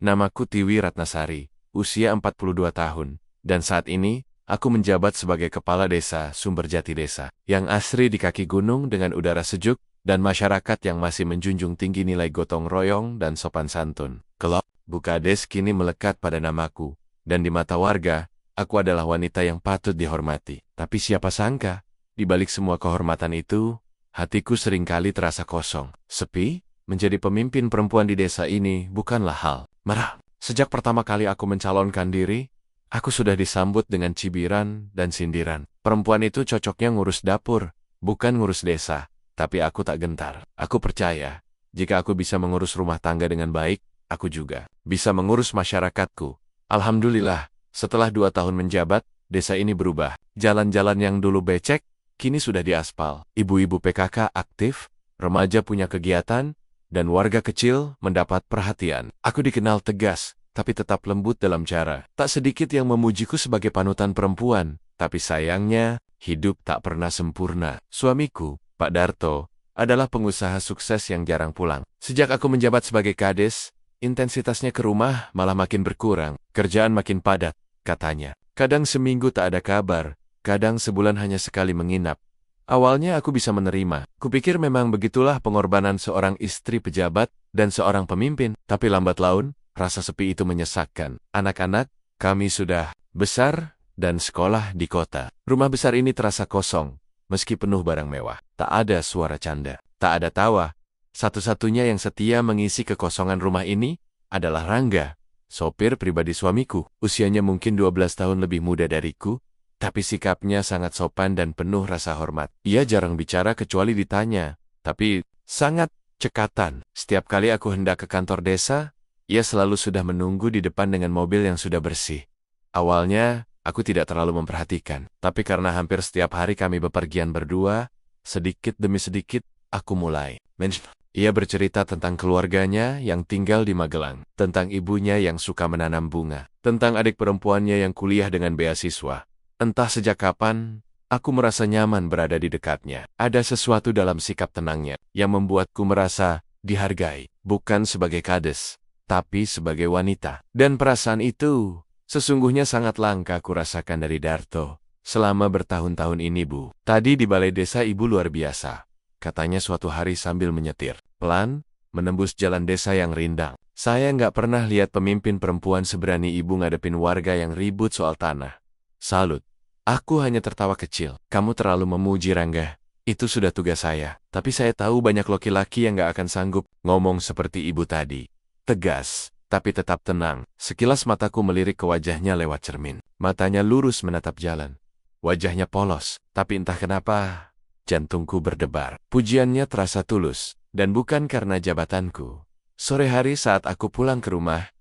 Namaku Tiwi Ratnasari, usia 42 tahun, dan saat ini, aku menjabat sebagai Kepala Desa Sumberjati Desa, yang asri di kaki gunung dengan udara sejuk, dan masyarakat yang masih menjunjung tinggi nilai gotong royong dan sopan santun. Kelop, Bukades kini melekat pada namaku, dan di mata warga, aku adalah wanita yang patut dihormati. Tapi siapa sangka, di balik semua kehormatan itu, hatiku seringkali terasa kosong, sepi. Menjadi pemimpin perempuan di desa ini bukanlah hal merah. Sejak pertama kali aku mencalonkan diri, aku sudah disambut dengan cibiran dan sindiran. Perempuan itu cocoknya ngurus dapur, bukan ngurus desa. Tapi aku tak gentar. Aku percaya, jika aku bisa mengurus rumah tangga dengan baik, aku juga bisa mengurus masyarakatku. Alhamdulillah, setelah 2 tahun menjabat, desa ini berubah. Jalan-jalan yang dulu becek, kini sudah diaspal. Ibu-ibu PKK aktif, remaja punya kegiatan, dan warga kecil mendapat perhatian. Aku dikenal tegas, tapi tetap lembut dalam cara. Tak sedikit yang memujiku sebagai panutan perempuan, tapi sayangnya, hidup tak pernah sempurna. Suamiku, Pak Darto, adalah pengusaha sukses yang jarang pulang. Sejak aku menjabat sebagai kades, intensitasnya ke rumah malah makin berkurang. Kerjaan makin padat, katanya. Kadang seminggu tak ada kabar, kadang sebulan hanya sekali menginap. Awalnya aku bisa menerima. Kupikir memang begitulah pengorbanan seorang istri pejabat dan seorang pemimpin. Tapi lambat laun, rasa sepi itu menyesakkan. Anak-anak, kami sudah besar dan sekolah di kota. Rumah besar ini terasa kosong, meski penuh barang mewah. Tak ada suara canda, tak ada tawa. Satu-satunya yang setia mengisi kekosongan rumah ini adalah Rangga, sopir pribadi suamiku. Usianya mungkin 12 tahun lebih muda dariku, tapi sikapnya sangat sopan dan penuh rasa hormat. Ia jarang bicara kecuali ditanya, tapi sangat cekatan. Setiap kali aku hendak ke kantor desa, ia selalu sudah menunggu di depan dengan mobil yang sudah bersih. Awalnya, aku tidak terlalu memperhatikan, tapi karena hampir setiap hari kami bepergian berdua, sedikit demi sedikit, aku mulai. Ia bercerita tentang keluarganya yang tinggal di Magelang, tentang ibunya yang suka menanam bunga, tentang adik perempuannya yang kuliah dengan beasiswa. Entah sejak kapan, aku merasa nyaman berada di dekatnya. Ada sesuatu dalam sikap tenangnya yang membuatku merasa dihargai, bukan sebagai kades, tapi sebagai wanita. Dan perasaan itu sesungguhnya sangat langka aku rasakan dari Darto selama bertahun-tahun ini, Bu. Tadi di balai desa ibu luar biasa, katanya suatu hari sambil menyetir pelan menembus jalan desa yang rindang. Saya nggak pernah lihat pemimpin perempuan seberani ibu ngadepin warga yang ribut soal tanah. Salut. Aku hanya tertawa kecil. Kamu terlalu memuji, Rangga. Itu sudah tugas saya. Tapi saya tahu banyak laki-laki yang gak akan sanggup ngomong seperti ibu tadi. Tegas, tapi tetap tenang. Sekilas mataku melirik ke wajahnya lewat cermin. Matanya lurus menatap jalan. Wajahnya polos, tapi entah kenapa, jantungku berdebar. Pujiannya terasa tulus, dan bukan karena jabatanku. Sore hari saat aku pulang ke rumah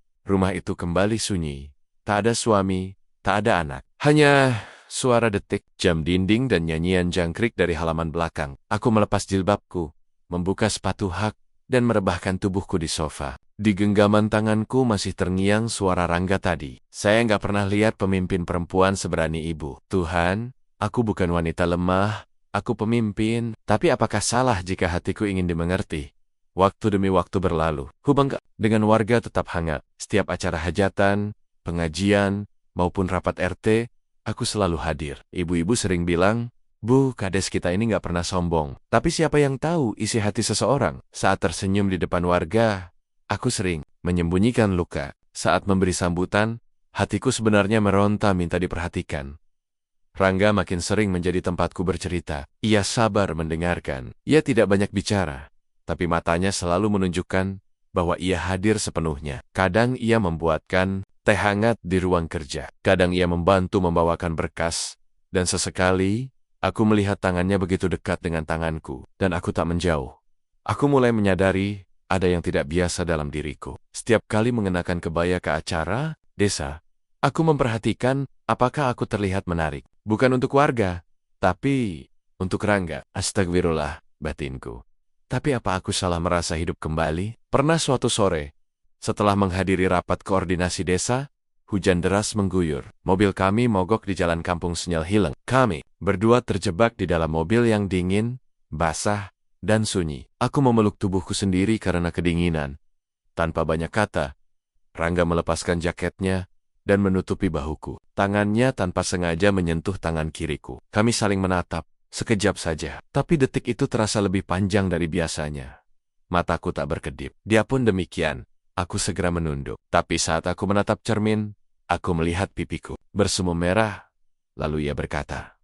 itu kembali sunyi. Tak ada suami, tak ada anak. Hanya suara detik, jam dinding dan nyanyian jangkrik dari halaman belakang. Aku melepas jilbabku, membuka sepatu hak, dan merebahkan tubuhku di sofa. Di genggaman tanganku masih terngiang suara Rangga tadi. Saya nggak pernah lihat pemimpin perempuan seberani ibu. Tuhan, aku bukan wanita lemah, aku pemimpin. Tapi apakah salah jika hatiku ingin dimengerti? Waktu demi waktu berlalu. Hubungan dengan warga tetap hangat. Setiap acara hajatan, pengajian, maupun rapat RT, aku selalu hadir. Ibu-ibu sering bilang, Bu, kades kita ini nggak pernah sombong. Tapi siapa yang tahu isi hati seseorang? Saat tersenyum di depan warga, aku sering menyembunyikan luka. Saat memberi sambutan, hatiku sebenarnya meronta minta diperhatikan. Rangga makin sering menjadi tempatku bercerita. Ia sabar mendengarkan. Ia tidak banyak bicara, tapi matanya selalu menunjukkan bahwa ia hadir sepenuhnya. Kadang ia membuatkan teh hangat di ruang kerja. Kadang ia membantu membawakan berkas, dan sesekali, aku melihat tangannya begitu dekat dengan tanganku, dan aku tak menjauh. Aku mulai menyadari ada yang tidak biasa dalam diriku. Setiap kali mengenakan kebaya ke acara desa, aku memperhatikan apakah aku terlihat menarik. Bukan untuk warga, tapi untuk Rangga. Astagfirullah, batinku. Tapi apa aku salah merasa hidup kembali? Pernah suatu sore, setelah menghadiri rapat koordinasi desa, hujan deras mengguyur. Mobil kami mogok di jalan kampung Senyal Hileng. Kami berdua terjebak di dalam mobil yang dingin, basah, dan sunyi. Aku memeluk tubuhku sendiri karena kedinginan. Tanpa banyak kata, Rangga melepaskan jaketnya dan menutupi bahuku. Tangannya tanpa sengaja menyentuh tangan kiriku. Kami saling menatap, sekejap saja. Tapi detik itu terasa lebih panjang dari biasanya. Mataku tak berkedip. Dia pun demikian. Aku segera menunduk. Tapi saat aku menatap cermin, aku melihat pipiku bersumum merah. Lalu ia berkata,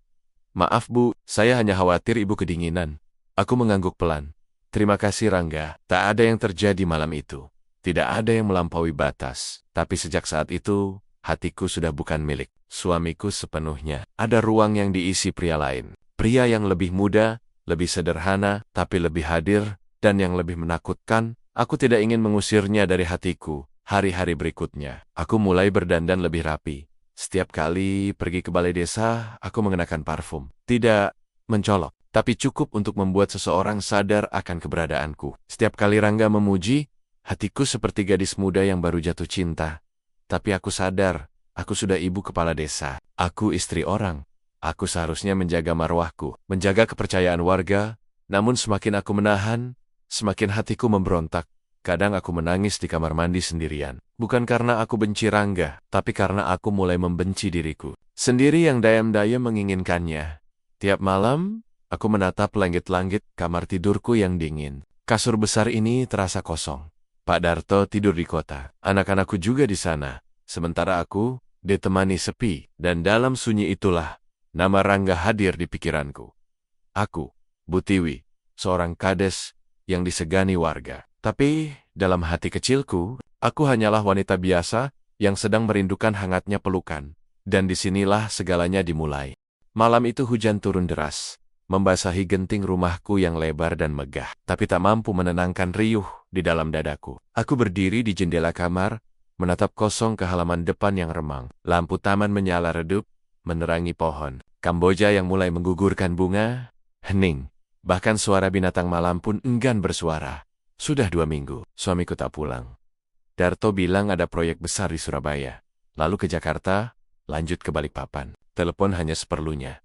"Maaf Bu, saya hanya khawatir Ibu kedinginan." Aku mengangguk pelan. "Terima kasih Rangga, tak ada yang terjadi malam itu. Tidak ada yang melampaui batas. Tapi sejak saat itu, hatiku sudah bukan milik suamiku sepenuhnya. Ada ruang yang diisi pria lain. Pria yang lebih muda, lebih sederhana, tapi lebih hadir, dan yang lebih menakutkan. Aku tidak ingin mengusirnya dari hatiku. Hari-hari berikutnya, aku mulai berdandan lebih rapi. Setiap kali pergi ke balai desa, aku mengenakan parfum. Tidak mencolok, tapi cukup untuk membuat seseorang sadar akan keberadaanku. Setiap kali Rangga memuji, hatiku seperti gadis muda yang baru jatuh cinta. Tapi aku sadar, aku sudah ibu kepala desa. Aku istri orang. Aku seharusnya menjaga marwahku, menjaga kepercayaan warga. Namun semakin aku menahan, semakin hatiku memberontak. Kadang aku menangis di kamar mandi sendirian. Bukan karena aku benci Rangga, tapi karena aku mulai membenci diriku sendiri yang dayam-dayam menginginkannya. Tiap malam, aku menatap langit-langit kamar tidurku yang dingin. Kasur besar ini terasa kosong. Pak Darto tidur di kota. Anak-anakku juga di sana. Sementara aku ditemani sepi. Dan dalam sunyi itulah, nama Rangga hadir di pikiranku. Aku, Butiwi, seorang kades yang disegani warga. Tapi, dalam hati kecilku, aku hanyalah wanita biasa yang sedang merindukan hangatnya pelukan. Dan disinilah segalanya dimulai. Malam itu hujan turun deras, membasahi genting rumahku yang lebar dan megah, tapi tak mampu menenangkan riuh di dalam dadaku. Aku berdiri di jendela kamar, menatap kosong ke halaman depan yang remang. Lampu taman menyala redup, menerangi pohon. Kamboja yang mulai menggugurkan bunga, hening. Bahkan suara binatang malam pun enggan bersuara. Sudah 2 minggu, suamiku tak pulang. Darto bilang ada proyek besar di Surabaya. Lalu ke Jakarta, lanjut ke Balikpapan. Telepon hanya seperlunya.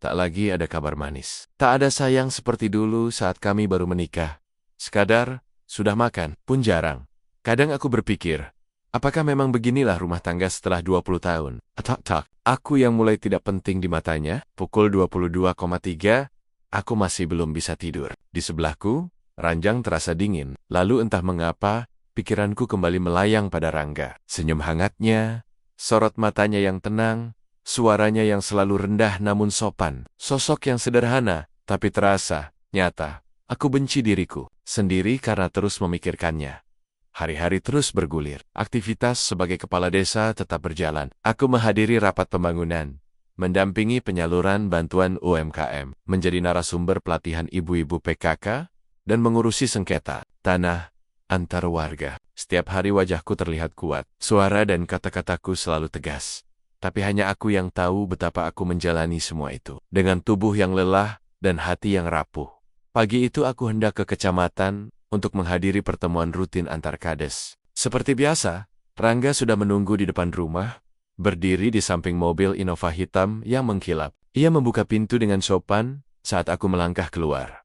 Tak lagi ada kabar manis. Tak ada sayang seperti dulu saat kami baru menikah. Sekadar, sudah makan, pun jarang. Kadang aku berpikir, apakah memang beginilah rumah tangga setelah 20 tahun? Tak. Aku yang mulai tidak penting di matanya, pukul 22,3, aku masih belum bisa tidur. Di sebelahku, ranjang terasa dingin. Lalu entah mengapa, pikiranku kembali melayang pada Rangga. Senyum hangatnya, sorot matanya yang tenang, suaranya yang selalu rendah namun sopan. Sosok yang sederhana, tapi terasa nyata. Aku benci diriku sendiri karena terus memikirkannya. Hari-hari terus bergulir. Aktivitas sebagai kepala desa tetap berjalan. Aku menghadiri rapat pembangunan, mendampingi penyaluran bantuan UMKM, menjadi narasumber pelatihan ibu-ibu PKK, dan mengurusi sengketa tanah antar warga. Setiap hari wajahku terlihat kuat. Suara dan kata-kataku selalu tegas. Tapi hanya aku yang tahu betapa aku menjalani semua itu. Dengan tubuh yang lelah dan hati yang rapuh. Pagi itu aku hendak ke kecamatan untuk menghadiri pertemuan rutin antar kades. Seperti biasa, Rangga sudah menunggu di depan rumah, berdiri di samping mobil Innova hitam yang mengkilap. Ia membuka pintu dengan sopan saat aku melangkah keluar.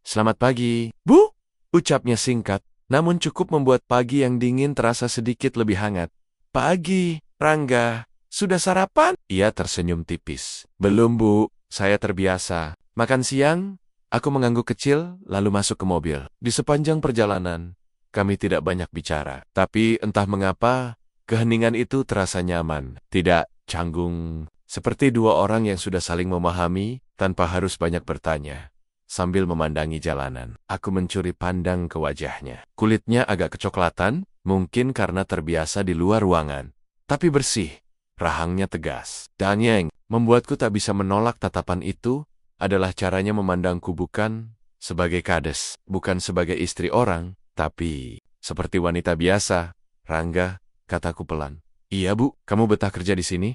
"Selamat pagi, Bu!" Ucapnya singkat, namun cukup membuat pagi yang dingin terasa sedikit lebih hangat. "Pagi, Rangga. Sudah sarapan?" Ia tersenyum tipis. "Belum, Bu. Saya terbiasa. Makan siang?" Aku mengangguk kecil, lalu masuk ke mobil. Di sepanjang perjalanan, kami tidak banyak bicara. Tapi entah mengapa, keheningan itu terasa nyaman. Tidak canggung. Seperti dua orang yang sudah saling memahami, tanpa harus banyak bertanya. Sambil memandangi jalanan, aku mencuri pandang ke wajahnya. Kulitnya agak kecoklatan, mungkin karena terbiasa di luar ruangan. Tapi bersih, rahangnya tegas. Dan yang membuatku tak bisa menolak tatapan itu adalah caranya memandangku bukan sebagai kades, bukan sebagai istri orang, tapi seperti wanita biasa. "Rangga," kataku pelan. "Iya, Bu, kamu betah kerja di sini?"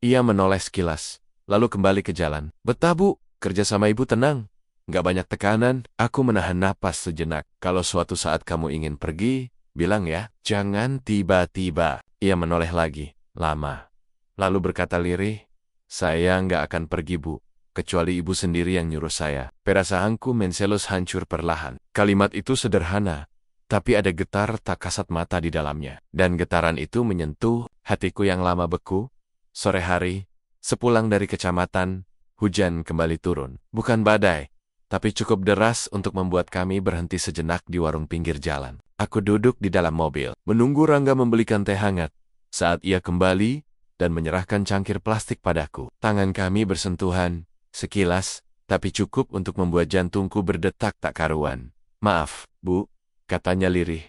Ia menoleh sekilas, lalu kembali ke jalan. "Betah, Bu, kerja sama Ibu tenang. Nggak banyak tekanan." Aku menahan napas sejenak. "Kalau suatu saat kamu ingin pergi, bilang ya, jangan tiba-tiba." Ia menoleh lagi, lama. Lalu berkata lirih, "Saya nggak akan pergi, Bu. Kecuali Ibu sendiri yang nyuruh saya." Perasaanku menselus hancur perlahan. Kalimat itu sederhana, tapi ada getar tak kasat mata di dalamnya. Dan getaran itu menyentuh hatiku yang lama beku. Sore hari, sepulang dari kecamatan, hujan kembali turun. Bukan badai, tapi cukup deras untuk membuat kami berhenti sejenak di warung pinggir jalan. Aku duduk di dalam mobil, menunggu Rangga membelikan teh hangat. Saat ia kembali dan menyerahkan cangkir plastik padaku, tangan kami bersentuhan, sekilas, tapi cukup untuk membuat jantungku berdetak tak karuan. "Maaf, Bu," katanya lirih.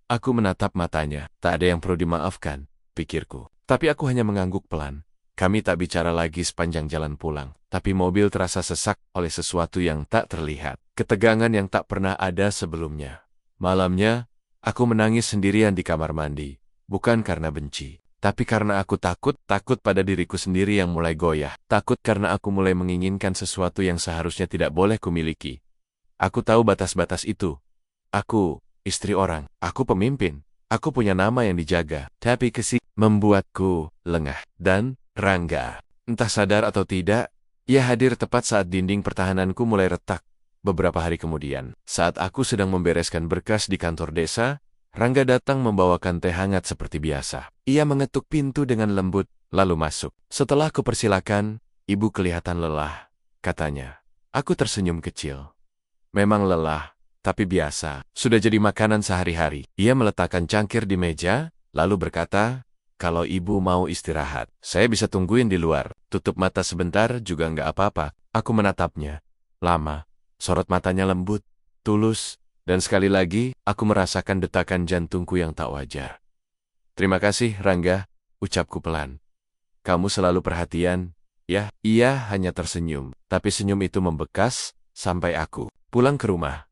Aku menatap matanya. Tak ada yang perlu dimaafkan, pikirku. Tapi aku hanya mengangguk pelan. Kami tak bicara lagi sepanjang jalan pulang. Tapi mobil terasa sesak oleh sesuatu yang tak terlihat. Ketegangan yang tak pernah ada sebelumnya. Malamnya, aku menangis sendirian di kamar mandi. Bukan karena benci, tapi karena aku takut pada diriku sendiri yang mulai goyah. Takut karena aku mulai menginginkan sesuatu yang seharusnya tidak boleh kumiliki. Aku tahu batas-batas itu. Aku, istri orang. Aku pemimpin. Aku punya nama yang dijaga. Tapi membuatku lengah. Dan Rangga, entah sadar atau tidak, ia hadir tepat saat dinding pertahananku mulai retak. Beberapa hari kemudian, saat aku sedang membereskan berkas di kantor desa, Rangga datang membawakan teh hangat seperti biasa. Ia mengetuk pintu dengan lembut, lalu masuk. Setelah kupersilakan, "Ibu kelihatan lelah," katanya. Aku tersenyum kecil. Memang lelah, tapi biasa. Sudah jadi makanan sehari-hari. Ia meletakkan cangkir di meja, lalu berkata, "Kalau ibu mau istirahat, saya bisa tungguin di luar. Tutup mata sebentar juga nggak apa-apa." Aku menatapnya. Lama. Sorot matanya lembut, tulus, dan sekali lagi, aku merasakan detakan jantungku yang tak wajar. "Terima kasih, Rangga," ucapku pelan. "Kamu selalu perhatian." Ya, ia hanya tersenyum, tapi senyum itu membekas sampai aku pulang ke rumah.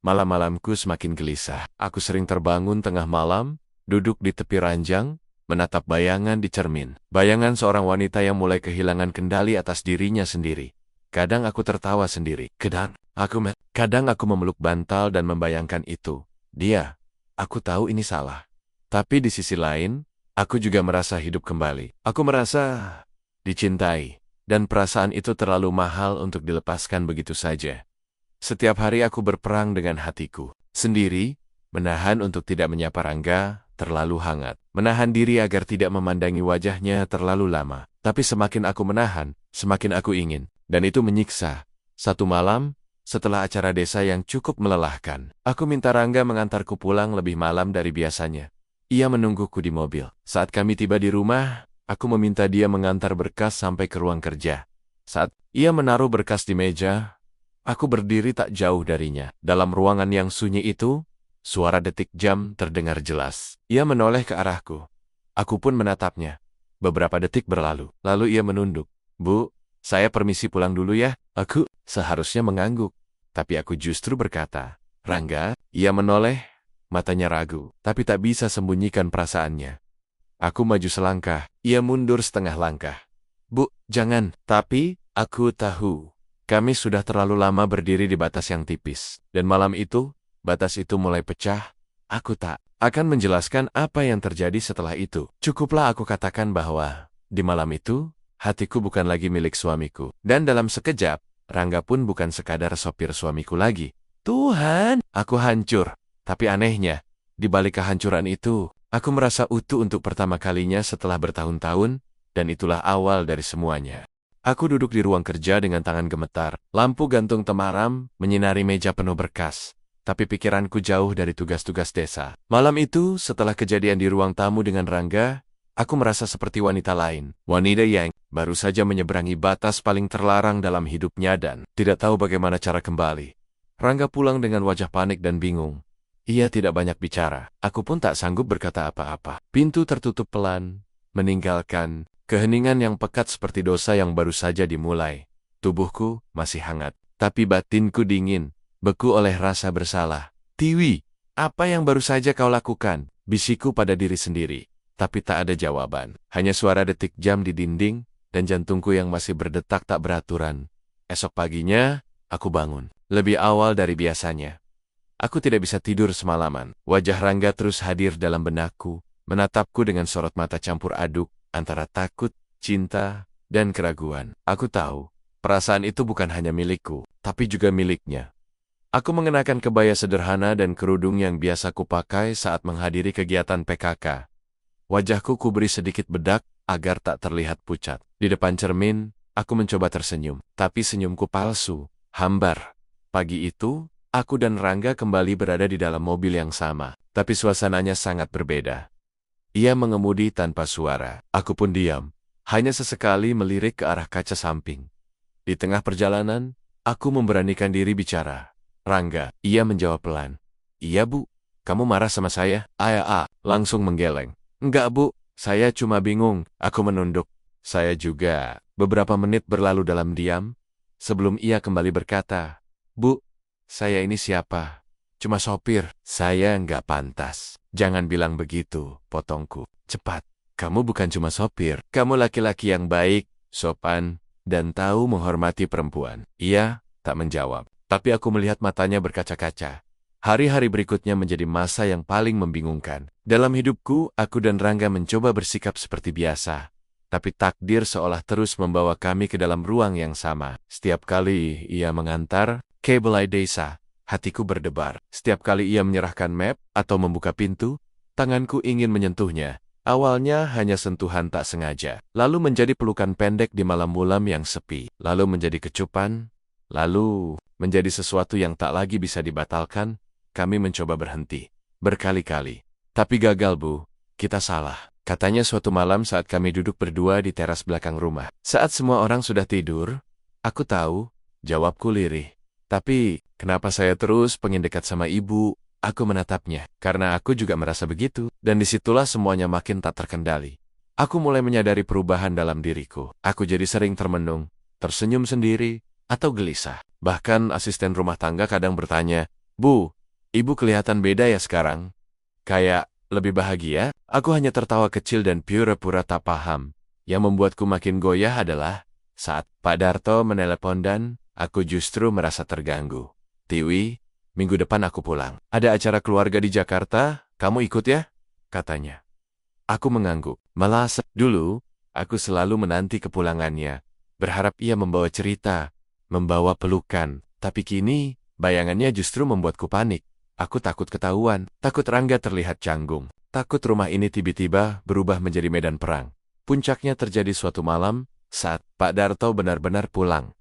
Malam-malamku semakin gelisah. Aku sering terbangun tengah malam, duduk di tepi ranjang, menatap bayangan di cermin. Bayangan seorang wanita yang mulai kehilangan kendali atas dirinya sendiri. Kadang aku tertawa sendiri. Kadang aku memeluk bantal dan membayangkan itu. Dia. Aku tahu ini salah. Tapi di sisi lain, aku juga merasa hidup kembali. Aku merasa dicintai. Dan perasaan itu terlalu mahal untuk dilepaskan begitu saja. Setiap hari aku berperang dengan hatiku. Sendiri, menahan untuk tidak menyapa Rangga terlalu hangat. Menahan diri agar tidak memandangi wajahnya terlalu lama. Tapi semakin aku menahan, semakin aku ingin. Dan itu menyiksa. Satu malam, setelah acara desa yang cukup melelahkan, aku minta Rangga mengantarku pulang lebih malam dari biasanya. Ia menungguku di mobil. Saat kami tiba di rumah, aku meminta dia mengantar berkas sampai ke ruang kerja. Saat ia menaruh berkas di meja, aku berdiri tak jauh darinya. Dalam ruangan yang sunyi itu, suara detik jam terdengar jelas. Ia menoleh ke arahku. Aku pun menatapnya. Beberapa detik berlalu, lalu ia menunduk. "Bu, saya permisi pulang dulu ya." Aku seharusnya mengangguk, tapi aku justru berkata, "Rangga." Ia menoleh, matanya ragu, tapi tak bisa sembunyikan perasaannya. Aku maju selangkah, ia mundur setengah langkah. "Bu, jangan." Tapi aku tahu, kami sudah terlalu lama berdiri di batas yang tipis. Dan malam itu, batas itu mulai pecah. Aku tak akan menjelaskan apa yang terjadi setelah itu. Cukuplah aku katakan bahwa, di malam itu, hatiku bukan lagi milik suamiku. Dan dalam sekejap, Rangga pun bukan sekadar sopir suamiku lagi. Tuhan, aku hancur. Tapi anehnya, di balik kehancuran itu, aku merasa utuh untuk pertama kalinya setelah bertahun-tahun, dan itulah awal dari semuanya. Aku duduk di ruang kerja dengan tangan gemetar. Lampu gantung temaram menyinari meja penuh berkas. Tapi pikiranku jauh dari tugas-tugas desa. Malam itu, setelah kejadian di ruang tamu dengan Rangga, aku merasa seperti wanita lain. Wanita yang baru saja menyeberangi batas paling terlarang dalam hidupnya dan tidak tahu bagaimana cara kembali. Rangga pulang dengan wajah panik dan bingung. Ia tidak banyak bicara. Aku pun tak sanggup berkata apa-apa. Pintu tertutup pelan, meninggalkan keheningan yang pekat seperti dosa yang baru saja dimulai. Tubuhku masih hangat, tapi batinku dingin, beku oleh rasa bersalah. "Tiwi, apa yang baru saja kau lakukan?" bisikku pada diri sendiri. Tapi tak ada jawaban. Hanya suara detik jam di dinding, dan jantungku yang masih berdetak tak beraturan. Esok paginya, aku bangun. Lebih awal dari biasanya. Aku tidak bisa tidur semalaman. Wajah Rangga terus hadir dalam benakku, menatapku dengan sorot mata campur aduk, antara takut, cinta, dan keraguan. Aku tahu, perasaan itu bukan hanya milikku, tapi juga miliknya. Aku mengenakan kebaya sederhana dan kerudung yang biasa kupakai saat menghadiri kegiatan PKK. Wajahku kuberi sedikit bedak agar tak terlihat pucat. Di depan cermin, aku mencoba tersenyum, tapi senyumku palsu, hambar. Pagi itu, aku dan Rangga kembali berada di dalam mobil yang sama, tapi suasananya sangat berbeda. Ia mengemudi tanpa suara. Aku pun diam, hanya sesekali melirik ke arah kaca samping. Di tengah perjalanan, aku memberanikan diri bicara. Rangga, ia menjawab pelan. Iya bu, kamu marah sama saya? Langsung menggeleng. Enggak bu, saya cuma bingung, aku menunduk. Saya juga. Beberapa menit berlalu dalam diam, sebelum ia kembali berkata, Bu, saya ini siapa? Cuma sopir. Saya enggak pantas. Jangan bilang begitu, potongku. Cepat, kamu bukan cuma sopir. Kamu laki-laki yang baik, sopan, dan tahu menghormati perempuan. Ia tak menjawab. Tapi aku melihat matanya berkaca-kaca. Hari-hari berikutnya menjadi masa yang paling membingungkan. Dalam hidupku, aku dan Rangga mencoba bersikap seperti biasa. Tapi takdir seolah terus membawa kami ke dalam ruang yang sama. Setiap kali ia mengantar ke balai desa, hatiku berdebar. Setiap kali ia menyerahkan map atau membuka pintu, tanganku ingin menyentuhnya. Awalnya hanya sentuhan tak sengaja. Lalu menjadi pelukan pendek di malam-malam yang sepi. Lalu menjadi kecupan. Lalu menjadi sesuatu yang tak lagi bisa dibatalkan. Kami mencoba berhenti, berkali-kali. Tapi gagal bu, kita salah. Katanya suatu malam saat kami duduk berdua di teras belakang rumah. Saat semua orang sudah tidur, aku tahu, jawabku lirih. Tapi, kenapa saya terus pengen dekat sama ibu? Aku menatapnya, karena aku juga merasa begitu. Dan disitulah semuanya makin tak terkendali. Aku mulai menyadari perubahan dalam diriku. Aku jadi sering termenung, tersenyum sendiri, atau gelisah. Bahkan asisten rumah tangga kadang bertanya, Bu, ibu kelihatan beda ya sekarang. Kayak lebih bahagia. Aku hanya tertawa kecil dan pura-pura tak paham. Yang membuatku makin goyah adalah saat Pak Darto menelepon dan aku justru merasa terganggu. Tiwi, minggu depan aku pulang. Ada acara keluarga di Jakarta, kamu ikut ya? Katanya. Aku mengangguk. Malah dulu, aku selalu menanti kepulangannya. Berharap ia membawa cerita, membawa pelukan. Tapi kini, bayangannya justru membuatku panik. Aku takut ketahuan, takut Rangga terlihat canggung, takut rumah ini tiba-tiba berubah menjadi medan perang. Puncaknya terjadi suatu malam, saat Pak Darto benar-benar pulang.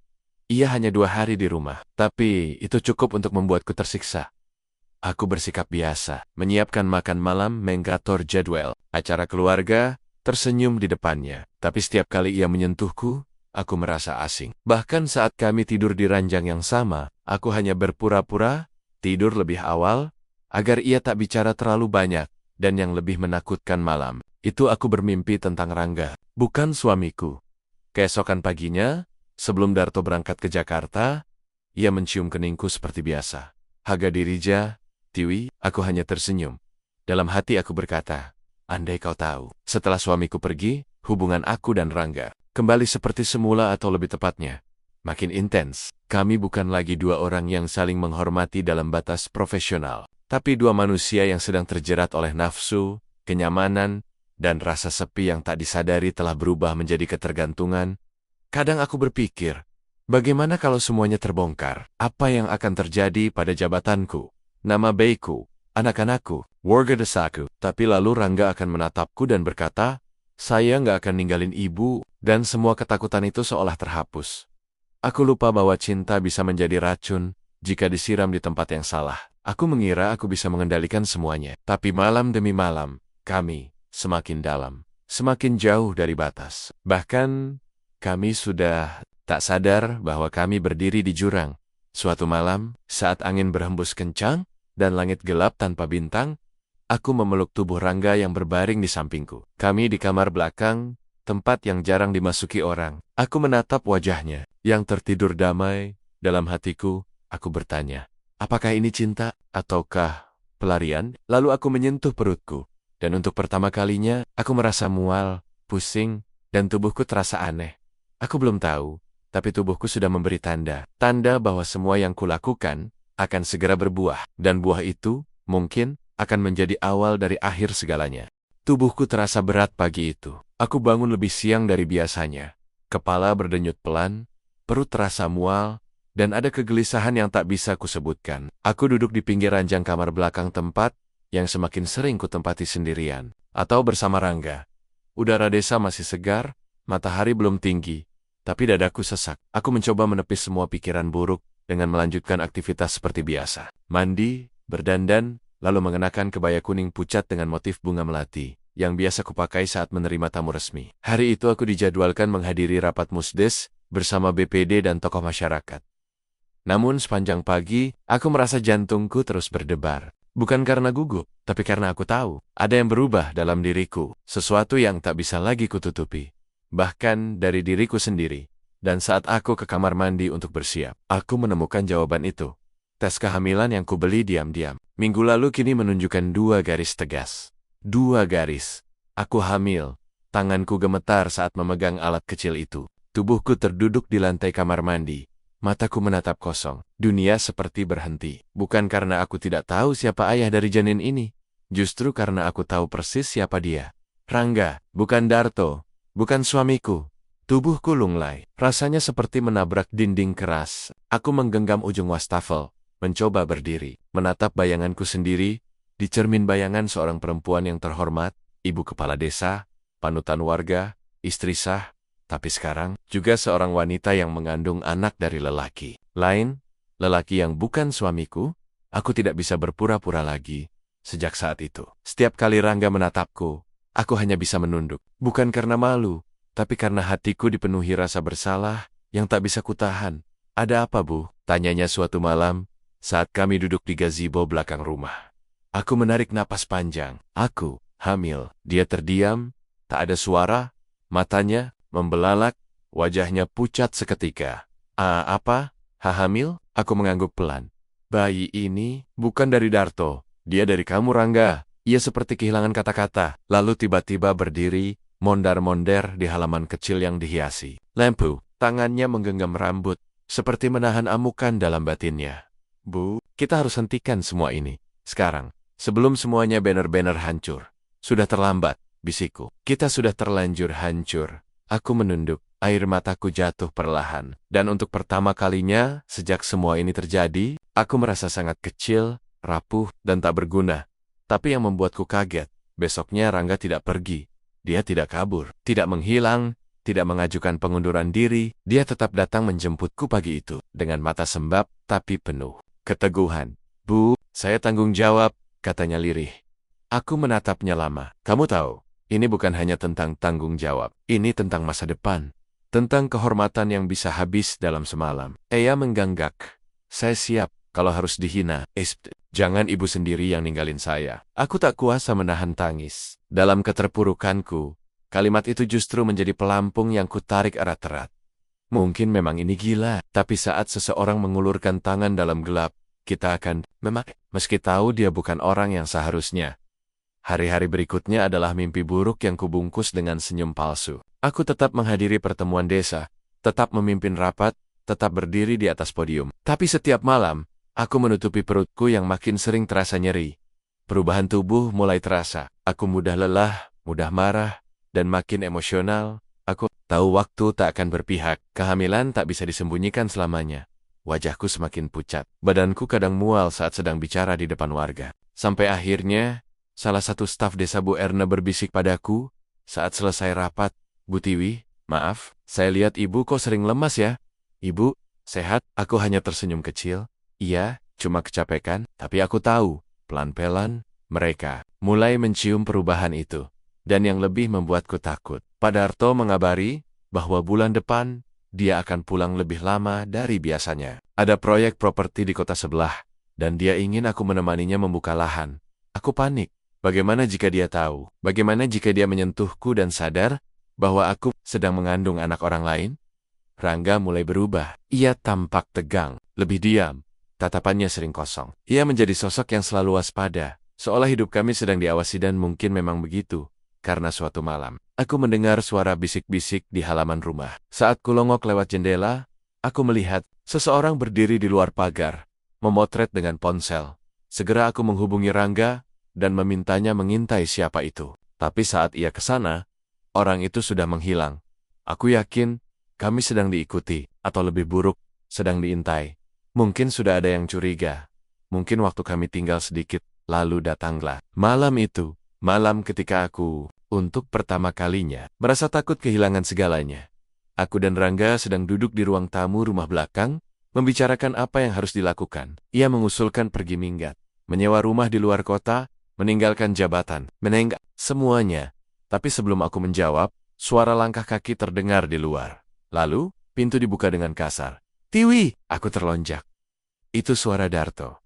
Ia hanya 2 hari di rumah, tapi itu cukup untuk membuatku tersiksa. Aku bersikap biasa, menyiapkan makan malam, mengatur jadwal, acara keluarga, tersenyum di depannya. Tapi setiap kali ia menyentuhku, aku merasa asing. Bahkan saat kami tidur di ranjang yang sama, aku hanya berpura-pura tidur lebih awal, agar ia tak bicara terlalu banyak, dan yang lebih menakutkan malam, itu aku bermimpi tentang Rangga, bukan suamiku. Keesokan paginya, sebelum Darto berangkat ke Jakarta, ia mencium keningku seperti biasa. Haga dirija, Tiwi, aku hanya tersenyum. Dalam hati aku berkata, andai kau tahu, setelah suamiku pergi, hubungan aku dan Rangga kembali seperti semula atau lebih tepatnya, makin intens. Kami bukan lagi 2 orang yang saling menghormati dalam batas profesional, tapi 2 manusia yang sedang terjerat oleh nafsu, kenyamanan, dan rasa sepi yang tak disadari telah berubah menjadi ketergantungan. Kadang aku berpikir, bagaimana kalau semuanya terbongkar? Apa yang akan terjadi pada jabatanku, nama baikku, anak-anakku, warga desaku? Tapi lalu Rangga akan menatapku dan berkata, saya nggak akan ninggalin ibu, dan semua ketakutan itu seolah terhapus. Aku lupa bahwa cinta bisa menjadi racun jika disiram di tempat yang salah. Aku mengira aku bisa mengendalikan semuanya. Tapi malam demi malam, kami semakin dalam, semakin jauh dari batas. Bahkan, kami sudah tak sadar bahwa kami berdiri di jurang. Suatu malam, saat angin berhembus kencang dan langit gelap tanpa bintang, aku memeluk tubuh Rangga yang berbaring di sampingku. Kami di kamar belakang, tempat yang jarang dimasuki orang. Aku menatap wajahnya yang tertidur damai. Dalam hatiku, aku bertanya, apakah ini cinta ataukah pelarian? Lalu aku menyentuh perutku, dan untuk pertama kalinya, aku merasa mual, pusing, dan tubuhku terasa aneh. Aku belum tahu, tapi tubuhku sudah memberi tanda bahwa semua yang kulakukan akan segera berbuah, dan buah itu, mungkin, akan menjadi awal dari akhir segalanya. Tubuhku terasa berat pagi itu. Aku bangun lebih siang dari biasanya. Kepala berdenyut pelan, perut terasa mual, dan ada kegelisahan yang tak bisa kusebutkan. Aku duduk di pinggir ranjang kamar belakang tempat yang semakin sering kutempati sendirian, atau bersama Rangga. Udara desa masih segar, matahari belum tinggi, tapi dadaku sesak. Aku mencoba menepis semua pikiran buruk dengan melanjutkan aktivitas seperti biasa. Mandi, berdandan, lalu mengenakan kebaya kuning pucat dengan motif bunga melati, yang biasa kupakai saat menerima tamu resmi. Hari itu aku dijadwalkan menghadiri rapat musdes bersama BPD dan tokoh masyarakat. Namun sepanjang pagi, aku merasa jantungku terus berdebar. Bukan karena gugup, tapi karena aku tahu, ada yang berubah dalam diriku, sesuatu yang tak bisa lagi kututupi. Bahkan dari diriku sendiri. Dan saat aku ke kamar mandi untuk bersiap, aku menemukan jawaban itu. Tes kehamilan yang kubeli diam-diam. Minggu lalu kini menunjukkan 2 garis tegas. 2 garis. Aku hamil. Tanganku gemetar saat memegang alat kecil itu. Tubuhku terduduk di lantai kamar mandi. Mataku menatap kosong. Dunia seperti berhenti. Bukan karena aku tidak tahu siapa ayah dari janin ini. Justru karena aku tahu persis siapa dia. Rangga, bukan Darto. Bukan suamiku. Tubuhku lunglai. Rasanya seperti menabrak dinding keras. Aku menggenggam ujung wastafel. Mencoba berdiri. Menatap bayanganku sendiri. Di cermin bayangan seorang perempuan yang terhormat. Ibu kepala desa. Panutan warga. Istri sah. Tapi sekarang, juga seorang wanita yang mengandung anak dari lelaki lain, lelaki yang bukan suamiku. Aku tidak bisa berpura-pura lagi. Sejak saat itu, setiap kali Rangga menatapku, aku hanya bisa menunduk. Bukan karena malu, tapi karena hatiku dipenuhi rasa bersalah yang tak bisa kutahan. Ada apa, Bu? Tanyanya suatu malam, saat kami duduk di gazebo belakang rumah. Aku menarik napas panjang. Aku hamil. Dia terdiam, tak ada suara, matanya membelalak, wajahnya pucat seketika. Apa? Hamil? Aku mengangguk pelan. Bayi ini bukan dari Darto. Dia dari kamu, Rangga. Ia seperti kehilangan kata-kata, lalu tiba-tiba berdiri, mondar-monder di halaman kecil yang dihiasi lampu. Tangannya menggenggam rambut, seperti menahan amukan dalam batinnya. Bu, kita harus hentikan semua ini. Sekarang, sebelum semuanya benar-benar hancur. Sudah terlambat, bisikku. Kita sudah terlanjur hancur. Aku menunduk, air mataku jatuh perlahan. Dan untuk pertama kalinya, sejak semua ini terjadi, aku merasa sangat kecil, rapuh, dan tak berguna. Tapi yang membuatku kaget, besoknya Rangga tidak pergi. Dia tidak kabur, tidak menghilang, tidak mengajukan pengunduran diri. Dia tetap datang menjemputku pagi itu, dengan mata sembab, tapi penuh keteguhan. Bu, saya tanggung jawab, katanya lirih. Aku menatapnya lama. Kamu tahu, ini bukan hanya tentang tanggung jawab. Ini tentang masa depan. Tentang kehormatan yang bisa habis dalam semalam. Ia mengganggak. Saya siap kalau harus dihina. Jangan ibu sendiri yang ninggalin saya. Aku tak kuasa menahan tangis. Dalam keterpurukanku, kalimat itu justru menjadi pelampung yang kutarik erat-erat. Mungkin memang ini gila, tapi saat seseorang mengulurkan tangan dalam gelap, kita akan meski tahu dia bukan orang yang seharusnya. Hari-hari berikutnya adalah mimpi buruk yang kubungkus dengan senyum palsu. Aku tetap menghadiri pertemuan desa, tetap memimpin rapat, tetap berdiri di atas podium. Tapi setiap malam, aku menutupi perutku yang makin sering terasa nyeri. Perubahan tubuh mulai terasa. Aku mudah lelah, mudah marah, dan makin emosional. Aku tahu waktu tak akan berpihak. Kehamilan tak bisa disembunyikan selamanya. Wajahku semakin pucat. Badanku kadang mual saat sedang bicara di depan warga. Sampai akhirnya, salah satu staf desa Bu Erna berbisik padaku saat selesai rapat, Bu Tiwi, maaf, saya lihat ibu kok sering lemas ya? Ibu, sehat? Aku hanya tersenyum kecil. Iya, cuma kecapekan, tapi aku tahu, pelan-pelan, mereka mulai mencium perubahan itu. Dan yang lebih membuatku takut, Pak Darto mengabari bahwa bulan depan, dia akan pulang lebih lama dari biasanya. Ada proyek properti di kota sebelah, dan dia ingin aku menemaninya membuka lahan. Aku panik. Bagaimana jika dia tahu? Bagaimana jika dia menyentuhku dan sadar bahwa aku sedang mengandung anak orang lain? Rangga mulai berubah. Ia tampak tegang, lebih diam. Tatapannya sering kosong. Ia menjadi sosok yang selalu waspada, seolah hidup kami sedang diawasi dan mungkin memang begitu. Karena suatu malam, aku mendengar suara bisik-bisik di halaman rumah. Saat kulongok lewat jendela, aku melihat seseorang berdiri di luar pagar, memotret dengan ponsel. Segera aku menghubungi Rangga dan memintanya mengintai siapa itu. Tapi saat ia ke sana, orang itu sudah menghilang. Aku yakin kami sedang diikuti, atau lebih buruk, sedang diintai. Mungkin sudah ada yang curiga. Mungkin waktu kami tinggal sedikit, lalu datanglah malam itu. Malam ketika aku, untuk pertama kalinya, merasa takut kehilangan segalanya. Aku dan Rangga sedang duduk di ruang tamu rumah belakang, membicarakan apa yang harus dilakukan. Ia mengusulkan pergi minggat, menyewa rumah di luar kota, meninggalkan jabatan, menenggak semuanya. Tapi sebelum aku menjawab, suara langkah kaki terdengar di luar. Lalu, pintu dibuka dengan kasar. "Tiwi!" Aku terlonjak. Itu suara Darto.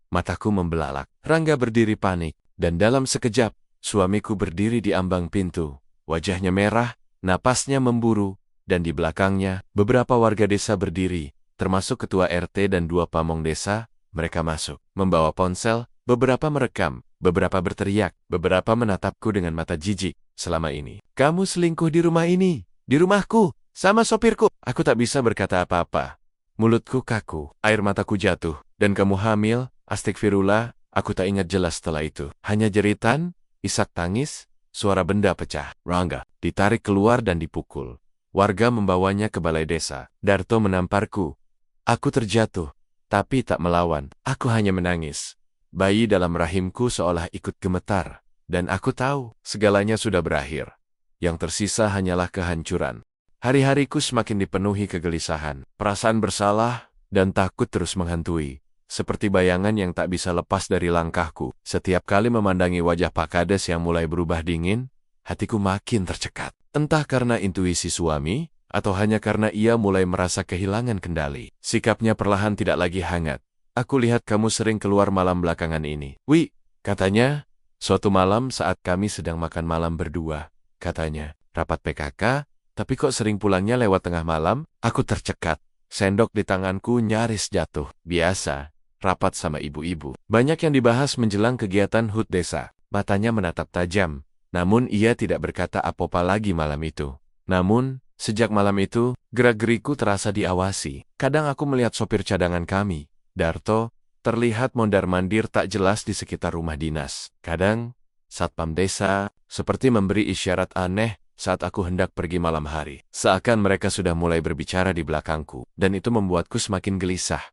Mataku membelalak. Rangga berdiri panik, dan dalam sekejap, suamiku berdiri di ambang pintu. Wajahnya merah, napasnya memburu, dan di belakangnya, beberapa warga desa berdiri, termasuk ketua RT dan 2 pamong desa. Mereka masuk, membawa ponsel, beberapa merekam, beberapa berteriak, beberapa menatapku dengan mata jijik. Selama ini, kamu selingkuh di rumah ini, di rumahku, sama sopirku. Aku tak bisa berkata apa-apa. Mulutku kaku, air mataku jatuh, dan kamu hamil, astagfirullah, aku tak ingat jelas setelah itu. Hanya jeritan, isak tangis, suara benda pecah. Rangga ditarik keluar dan dipukul. Warga membawanya ke balai desa. Darto menamparku. Aku terjatuh, tapi tak melawan. Aku hanya menangis. Bayi dalam rahimku seolah ikut gemetar. Dan aku tahu, segalanya sudah berakhir. Yang tersisa hanyalah kehancuran. Hari-hariku semakin dipenuhi kegelisahan. Perasaan bersalah dan takut terus menghantui. Seperti bayangan yang tak bisa lepas dari langkahku. Setiap kali memandangi wajah Pak Kades yang mulai berubah dingin, hatiku makin tercekat. Entah karena intuisi suami, atau hanya karena ia mulai merasa kehilangan kendali. Sikapnya perlahan tidak lagi hangat. Aku lihat kamu sering keluar malam belakangan ini. Wi, katanya, suatu malam saat kami sedang makan malam berdua, katanya, rapat PKK, tapi kok sering pulangnya lewat tengah malam? Aku tercekat. Sendok di tanganku nyaris jatuh. Biasa. Rapat sama ibu-ibu. Banyak yang dibahas menjelang kegiatan HUT desa. Matanya menatap tajam. Namun ia tidak berkata apa-apa lagi malam itu. Namun, sejak malam itu, gerak-geriku terasa diawasi. Kadang aku melihat sopir cadangan kami, Darto, terlihat mondar-mandir tak jelas di sekitar rumah dinas. Kadang, satpam desa, seperti memberi isyarat aneh saat aku hendak pergi malam hari. Seakan mereka sudah mulai berbicara di belakangku, dan itu membuatku semakin gelisah.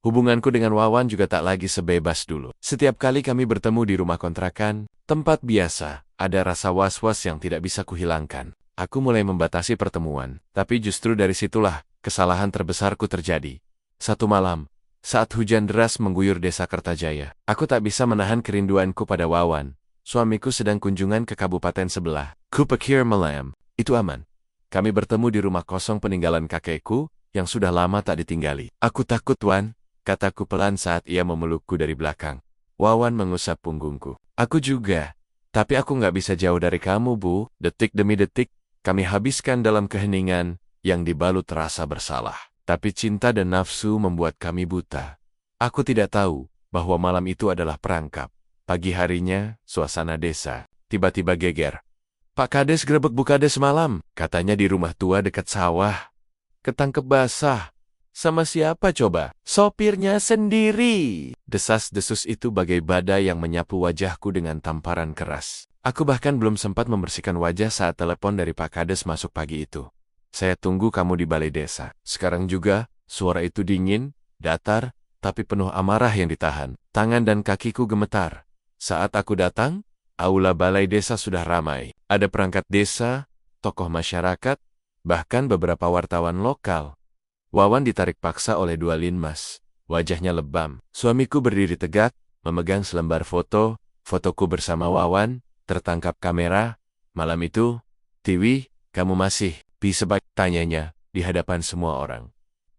Hubunganku dengan Wawan juga tak lagi sebebas dulu. Setiap kali kami bertemu di rumah kontrakan, tempat biasa, ada rasa was-was yang tidak bisa kuhilangkan. Aku mulai membatasi pertemuan, tapi justru dari situlah kesalahan terbesarku terjadi. Satu malam, saat hujan deras mengguyur desa Kertajaya, aku tak bisa menahan kerinduanku pada Wawan. Suamiku sedang kunjungan ke kabupaten sebelah. Kupikir malam, itu aman. Kami bertemu di rumah kosong peninggalan kakekku, yang sudah lama tak ditinggali. Aku takut, Wan. Kataku pelan saat ia memelukku dari belakang. Wawan mengusap punggungku. Aku juga. Tapi aku nggak bisa jauh dari kamu, Bu. Detik demi detik, kami habiskan dalam keheningan yang dibalut rasa bersalah. Tapi cinta dan nafsu membuat kami buta. Aku tidak tahu bahwa malam itu adalah perangkap. Pagi harinya, suasana desa tiba-tiba geger. Pak Kades grebek Bu Kades malam, katanya di rumah tua dekat sawah. Ketangkep basah. Sama siapa coba? Sopirnya sendiri. Desas-desus itu bagai badai yang menyapu wajahku dengan tamparan keras. Aku bahkan belum sempat membersihkan wajah saat telepon dari Pak Kades masuk pagi itu. Saya tunggu kamu di balai desa. Sekarang juga, suara itu dingin, datar, tapi penuh amarah yang ditahan. Tangan dan kakiku gemetar. Saat aku datang, aula balai desa sudah ramai. Ada perangkat desa, tokoh masyarakat, bahkan beberapa wartawan lokal. Wawan ditarik paksa oleh 2 linmas. Wajahnya lebam. Suamiku berdiri tegak, memegang selembar foto. Fotoku bersama Wawan, tertangkap kamera. Malam itu, Tiwi, kamu masih bisa tanyanya di hadapan semua orang.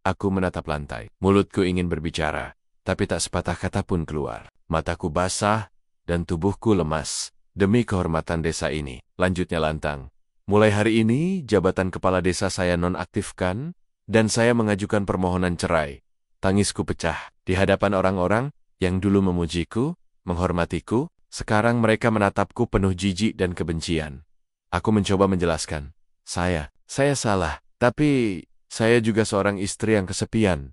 Aku menatap lantai. Mulutku ingin berbicara, tapi tak sepatah kata pun keluar. Mataku basah, dan tubuhku lemas. Demi kehormatan desa ini. Lanjutnya lantang. Mulai hari ini, jabatan kepala desa saya nonaktifkan, dan saya mengajukan permohonan cerai. Tangisku pecah. Di hadapan orang-orang yang dulu memujiku, menghormatiku, sekarang mereka menatapku penuh jijik dan kebencian. Aku mencoba menjelaskan. Saya salah, tapi saya juga seorang istri yang kesepian.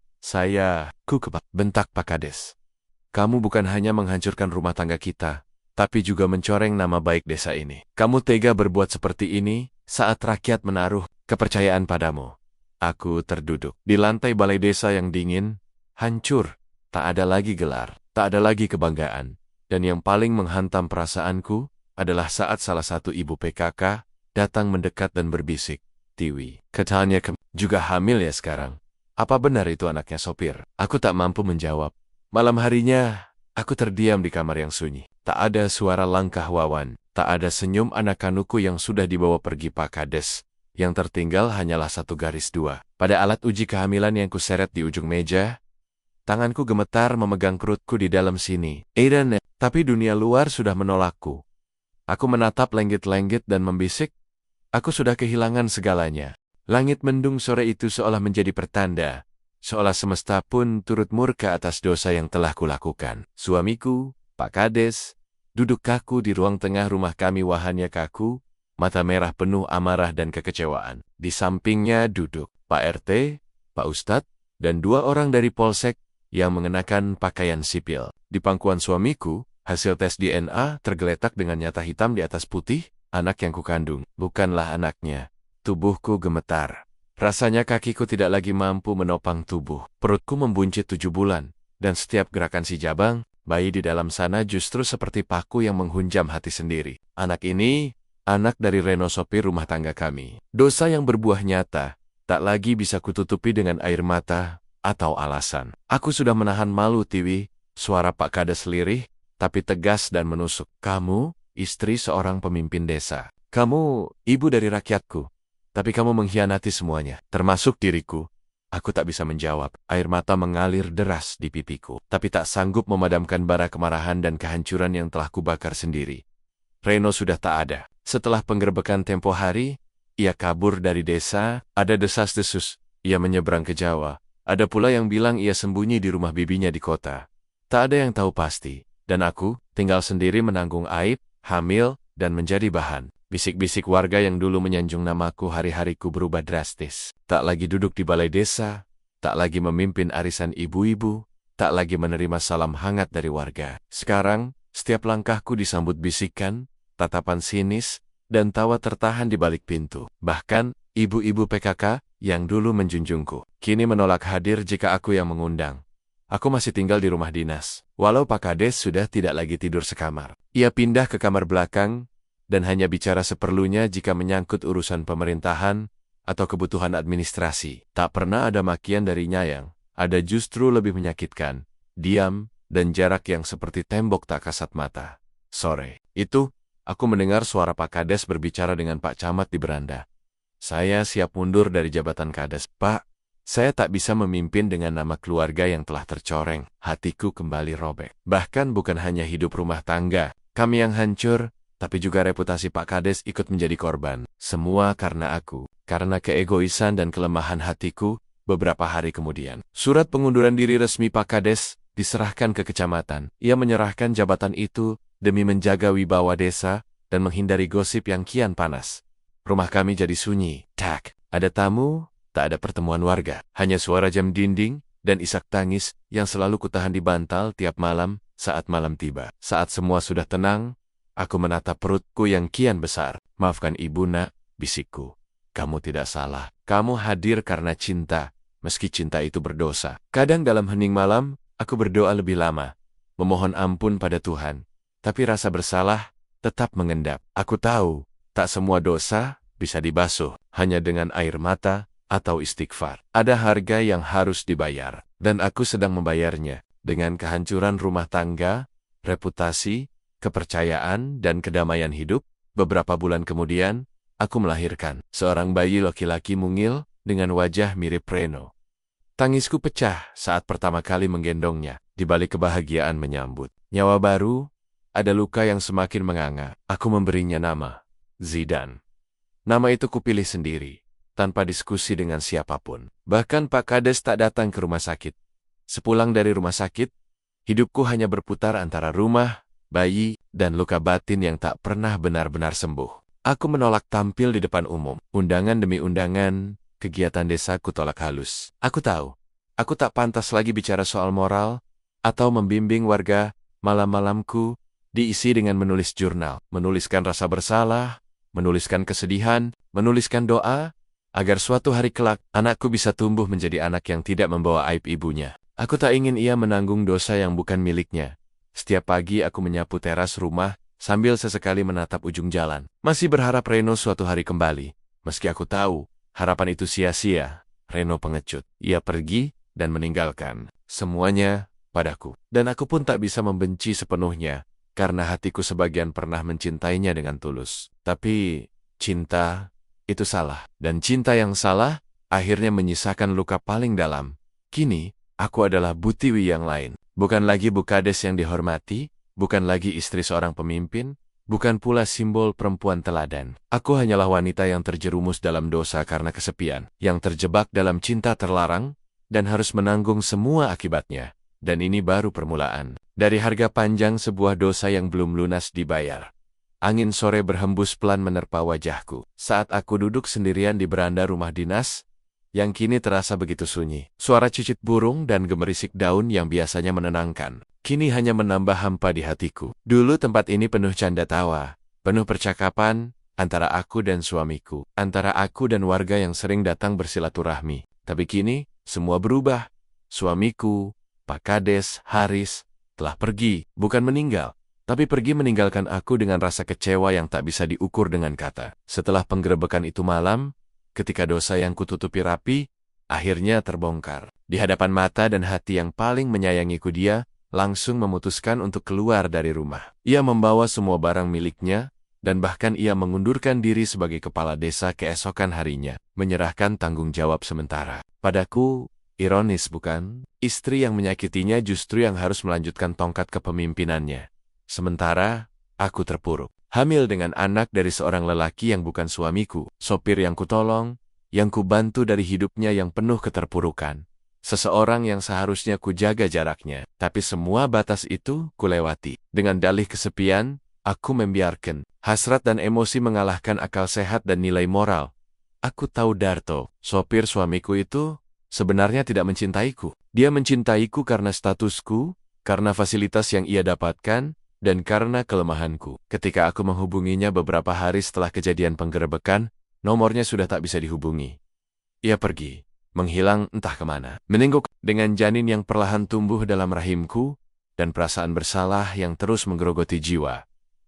Bentak Pak Kades. Kamu bukan hanya menghancurkan rumah tangga kita, tapi juga mencoreng nama baik desa ini. Kamu tega berbuat seperti ini saat rakyat menaruh kepercayaan padamu. Aku terduduk di lantai balai desa yang dingin, hancur, tak ada lagi gelar, tak ada lagi kebanggaan. Dan yang paling menghantam perasaanku adalah saat salah satu ibu PKK datang mendekat dan berbisik, "Tiwi, katanya juga hamil ya sekarang. Apa benar itu anaknya sopir?" Aku tak mampu menjawab. Malam harinya, aku terdiam di kamar yang sunyi. Tak ada suara langkah Wawan, tak ada senyum anak kanuku yang sudah dibawa pergi Pak Kades. Yang tertinggal hanyalah satu garis dua. Pada alat uji kehamilan yang kuseret di ujung meja, tanganku gemetar memegang perutku di dalam sini. Aidan, tapi dunia luar sudah menolakku. Aku menatap lenggit-lenggit dan membisik, aku sudah kehilangan segalanya. Langit mendung sore itu seolah menjadi pertanda, seolah semesta pun turut murka atas dosa yang telah kulakukan. Suamiku, Pak Kades, duduk kaku di ruang tengah rumah kami wahannya kaku, mata merah penuh amarah dan kekecewaan. Di sampingnya duduk Pak RT, Pak Ustadz, dan dua orang dari Polsek yang mengenakan pakaian sipil. Di pangkuan suamiku, hasil tes DNA tergeletak dengan nyata hitam di atas putih, anak yang kukandung. Bukanlah anaknya. Tubuhku gemetar. Rasanya kakiku tidak lagi mampu menopang tubuh. Perutku membuncit 7 bulan, dan setiap gerakan si Jabang, bayi di dalam sana justru seperti paku yang menghunjam hati sendiri. Anak ini, anak dari Reno sopir rumah tangga kami. Dosa yang berbuah nyata, tak lagi bisa kututupi dengan air mata atau alasan. Aku sudah menahan malu, Tiwi. Suara Pak Kades lirih, tapi tegas dan menusuk. Kamu, istri seorang pemimpin desa. Kamu, ibu dari rakyatku. Tapi kamu mengkhianati semuanya, termasuk diriku. Aku tak bisa menjawab. Air mata mengalir deras di pipiku, tapi tak sanggup memadamkan bara kemarahan dan kehancuran yang telah kubakar sendiri. Reno sudah tak ada. Setelah penggerbekan tempo hari, ia kabur dari desa. Ada desas-desus, ia menyeberang ke Jawa. Ada pula yang bilang ia sembunyi di rumah bibinya di kota. Tak ada yang tahu pasti, dan aku tinggal sendiri menanggung aib, hamil, dan menjadi bahan. Bisik-bisik warga yang dulu menyanjung namaku hari-hariku berubah drastis. Tak lagi duduk di balai desa, tak lagi memimpin arisan ibu-ibu, tak lagi menerima salam hangat dari warga. Sekarang, setiap langkahku disambut bisikan, tatapan sinis, dan tawa tertahan di balik pintu. Bahkan, ibu-ibu PKK yang dulu menjunjungku, kini menolak hadir jika aku yang mengundang. Aku masih tinggal di rumah dinas. Walau Pak Kades sudah tidak lagi tidur sekamar. Ia pindah ke kamar belakang, dan hanya bicara seperlunya jika menyangkut urusan pemerintahan atau kebutuhan administrasi. Tak pernah ada makian dari Nyayang, ada justru lebih menyakitkan, diam, dan jarak yang seperti tembok tak kasat mata. Sore itu, aku mendengar suara Pak Kades berbicara dengan Pak Camat di beranda. Saya siap mundur dari jabatan Kades. Pak, saya tak bisa memimpin dengan nama keluarga yang telah tercoreng. Hatiku kembali robek. Bahkan bukan hanya hidup rumah tangga kami yang hancur, tapi juga reputasi Pak Kades ikut menjadi korban. Semua karena aku, karena keegoisan dan kelemahan hatiku. Beberapa hari kemudian, surat pengunduran diri resmi Pak Kades diserahkan ke kecamatan. Ia menyerahkan jabatan itu demi menjaga wibawa desa dan menghindari gosip yang kian panas. Rumah kami jadi sunyi. Tak ada tamu, tak ada pertemuan warga. Hanya suara jam dinding dan isak tangis yang selalu kutahan di bantal tiap malam saat malam tiba. Saat semua sudah tenang, aku menatap perutku yang kian besar. Maafkan ibu nak, bisikku. Kamu tidak salah. Kamu hadir karena cinta, meski cinta itu berdosa. Kadang dalam hening malam, aku berdoa lebih lama, memohon ampun pada Tuhan. Tapi rasa bersalah tetap mengendap. Aku tahu, tak semua dosa bisa dibasuh hanya dengan air mata atau istighfar. Ada harga yang harus dibayar, dan aku sedang membayarnya dengan kehancuran rumah tangga, reputasi, kepercayaan, dan kedamaian hidup. Beberapa bulan kemudian, aku melahirkan seorang bayi laki-laki mungil dengan wajah mirip Reno. Tangisku pecah saat pertama kali menggendongnya. Di balik kebahagiaan menyambut nyawa baru, ada luka yang semakin menganga. Aku memberinya nama Zidan. Nama itu kupilih sendiri, tanpa diskusi dengan siapapun. Bahkan Pak Kades tak datang ke rumah sakit. Sepulang dari rumah sakit, hidupku hanya berputar antara rumah, bayi, dan luka batin yang tak pernah benar-benar sembuh. Aku menolak tampil di depan umum. Undangan demi undangan, kegiatan desa ku tolak halus. Aku tahu, aku tak pantas lagi bicara soal moral atau membimbing warga. Malam-malamku diisi dengan menulis jurnal, menuliskan rasa bersalah, menuliskan kesedihan, menuliskan doa, agar suatu hari kelak, anakku bisa tumbuh menjadi anak yang tidak membawa aib ibunya. Aku tak ingin ia menanggung dosa yang bukan miliknya. Setiap pagi aku menyapu teras rumah, sambil sesekali menatap ujung jalan. Masih berharap Reno suatu hari kembali. Meski aku tahu, harapan itu sia-sia. Reno pengecut. Ia pergi dan meninggalkan semuanya padaku. Dan aku pun tak bisa membenci sepenuhnya, karena hatiku sebagian pernah mencintainya dengan tulus. Tapi, cinta itu salah. Dan cinta yang salah, akhirnya menyisakan luka paling dalam. Kini, aku adalah Butiwi yang lain. Bukan lagi Bukades yang dihormati, bukan lagi istri seorang pemimpin, bukan pula simbol perempuan teladan. Aku hanyalah wanita yang terjerumus dalam dosa karena kesepian, yang terjebak dalam cinta terlarang, dan harus menanggung semua akibatnya. Dan ini baru permulaan. Dari harga panjang sebuah dosa yang belum lunas dibayar. Angin sore berhembus pelan menerpa wajahku. Saat aku duduk sendirian di beranda rumah dinas, yang kini terasa begitu sunyi. Suara cicit burung dan gemerisik daun yang biasanya menenangkan, kini hanya menambah hampa di hatiku. Dulu tempat ini penuh canda tawa, penuh percakapan antara aku dan suamiku, antara aku dan warga yang sering datang bersilaturahmi. Tapi kini, semua berubah. Suamiku, Pak Kades, Haris, telah pergi, bukan meninggal, tapi pergi meninggalkan aku dengan rasa kecewa yang tak bisa diukur dengan kata. Setelah penggerebekan itu malam, ketika dosa yang kututupi rapi, akhirnya terbongkar. Di hadapan mata dan hati yang paling menyayangiku, dia langsung memutuskan untuk keluar dari rumah. Ia membawa semua barang miliknya, dan bahkan ia mengundurkan diri sebagai kepala desa keesokan harinya, menyerahkan tanggung jawab sementara padaku. Ironis bukan? Istri yang menyakitinya justru yang harus melanjutkan tongkat kepemimpinannya. Sementara, aku terpuruk. Hamil dengan anak dari seorang lelaki yang bukan suamiku. Sopir yang kutolong, yang kubantu dari hidupnya yang penuh keterpurukan. Seseorang yang seharusnya kujaga jaraknya. Tapi semua batas itu kulewati. Dengan dalih kesepian, aku membiarkan hasrat dan emosi mengalahkan akal sehat dan nilai moral. Aku tahu Darto, sopir suamiku itu, sebenarnya tidak mencintaiku. Dia mencintaiku karena statusku, karena fasilitas yang ia dapatkan, dan karena kelemahanku. Ketika aku menghubunginya beberapa hari setelah kejadian penggerebekan, nomornya sudah tak bisa dihubungi. Ia pergi, menghilang entah kemana. Menenggok dengan janin yang perlahan tumbuh dalam rahimku, dan perasaan bersalah yang terus menggerogoti jiwa.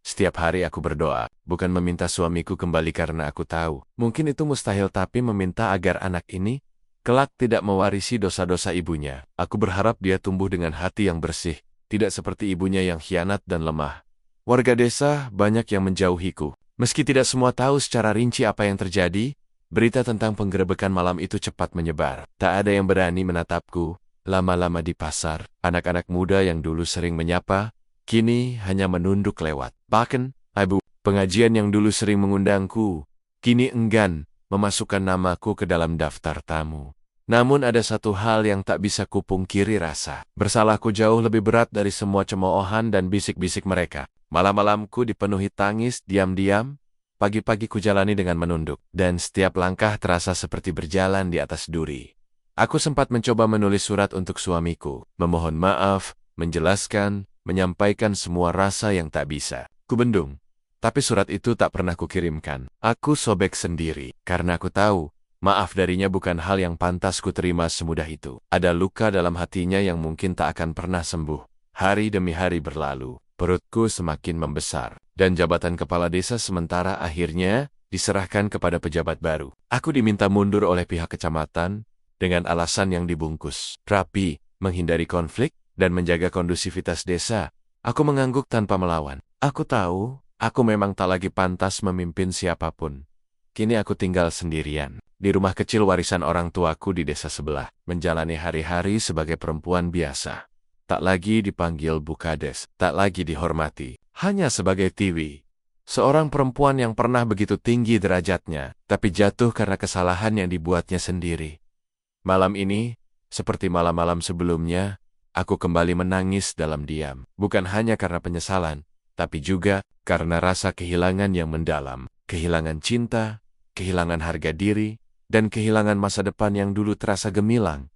Setiap hari aku berdoa, bukan meminta suamiku kembali karena aku tahu, mungkin itu mustahil, tapi meminta agar anak ini kelak tidak mewarisi dosa-dosa ibunya. Aku berharap dia tumbuh dengan hati yang bersih, tidak seperti ibunya yang khianat dan lemah. Warga desa banyak yang menjauhiku. Meski tidak semua tahu secara rinci apa yang terjadi, berita tentang penggerebekan malam itu cepat menyebar. Tak ada yang berani menatapku. Lama-lama di pasar, anak-anak muda yang dulu sering menyapa, kini hanya menunduk lewat. Bahkan, ibu pengajian yang dulu sering mengundangku, kini enggan memasukkan namaku ke dalam daftar tamu. Namun ada satu hal yang tak bisa kupungkiri, rasa bersalahku jauh lebih berat dari semua cemoohan dan bisik-bisik mereka. Malam-malamku dipenuhi tangis diam-diam, pagi-pagi kujalani dengan menunduk, dan setiap langkah terasa seperti berjalan di atas duri. Aku sempat mencoba menulis surat untuk suamiku, memohon maaf, menjelaskan, menyampaikan semua rasa yang tak bisa kubendung. Tapi surat itu tak pernah kukirimkan. Aku sobek sendiri, karena aku tahu, maaf darinya bukan hal yang pantas kuterima semudah itu. Ada luka dalam hatinya yang mungkin tak akan pernah sembuh. Hari demi hari berlalu, perutku semakin membesar, dan jabatan kepala desa sementara akhirnya diserahkan kepada pejabat baru. Aku diminta mundur oleh pihak kecamatan dengan alasan yang dibungkus rapi, menghindari konflik, dan menjaga kondusivitas desa. Aku mengangguk tanpa melawan. Aku tahu, aku memang tak lagi pantas memimpin siapapun. Kini aku tinggal sendirian, di rumah kecil warisan orang tuaku di desa sebelah, menjalani hari-hari sebagai perempuan biasa. Tak lagi dipanggil Bukades, tak lagi dihormati, hanya sebagai Tiwi. Seorang perempuan yang pernah begitu tinggi derajatnya, tapi jatuh karena kesalahan yang dibuatnya sendiri. Malam ini, seperti malam-malam sebelumnya, aku kembali menangis dalam diam. Bukan hanya karena penyesalan, tapi juga karena rasa kehilangan yang mendalam. Kehilangan cinta, kehilangan harga diri, dan kehilangan masa depan yang dulu terasa gemilang.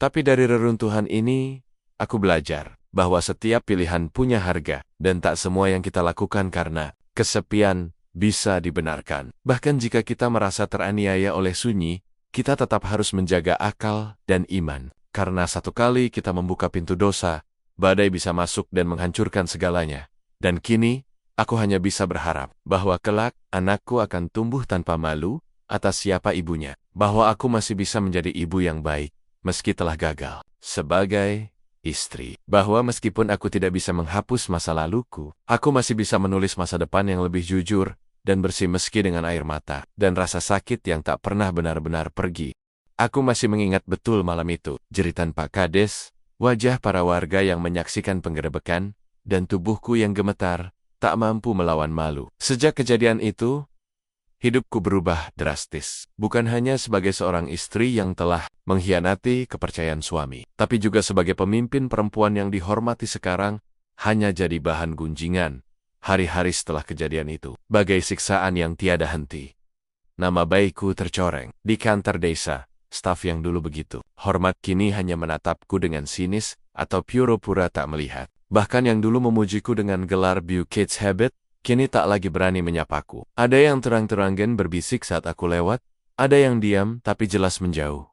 Tapi dari reruntuhan ini, aku belajar bahwa setiap pilihan punya harga, dan tak semua yang kita lakukan karena kesepian bisa dibenarkan. Bahkan jika kita merasa teraniaya oleh sunyi, kita tetap harus menjaga akal dan iman. Karena satu kali kita membuka pintu dosa, badai bisa masuk dan menghancurkan segalanya. Dan kini, aku hanya bisa berharap bahwa kelak anakku akan tumbuh tanpa malu atas siapa ibunya. Bahwa aku masih bisa menjadi ibu yang baik, meski telah gagal sebagai istri. Bahwa meskipun aku tidak bisa menghapus masa laluku, aku masih bisa menulis masa depan yang lebih jujur dan bersih meski dengan air mata dan rasa sakit yang tak pernah benar-benar pergi. Aku masih mengingat betul malam itu, jeritan Pak Kades, wajah para warga yang menyaksikan penggerebekan, dan tubuhku yang gemetar, tak mampu melawan malu. Sejak kejadian itu, hidupku berubah drastis. Bukan hanya sebagai seorang istri yang telah mengkhianati kepercayaan suami, tapi juga sebagai pemimpin perempuan yang dihormati sekarang, hanya jadi bahan gunjingan. Hari-hari setelah kejadian itu, bagai siksaan yang tiada henti. Nama baikku tercoreng. Di kantor desa, staf yang dulu begitu hormat kini hanya menatapku dengan sinis atau pura-pura tak melihat. Bahkan yang dulu memujiku dengan gelar Beau Kids Habit, kini tak lagi berani menyapaku. Ada yang terang-terangan berbisik saat aku lewat, ada yang diam tapi jelas menjauh.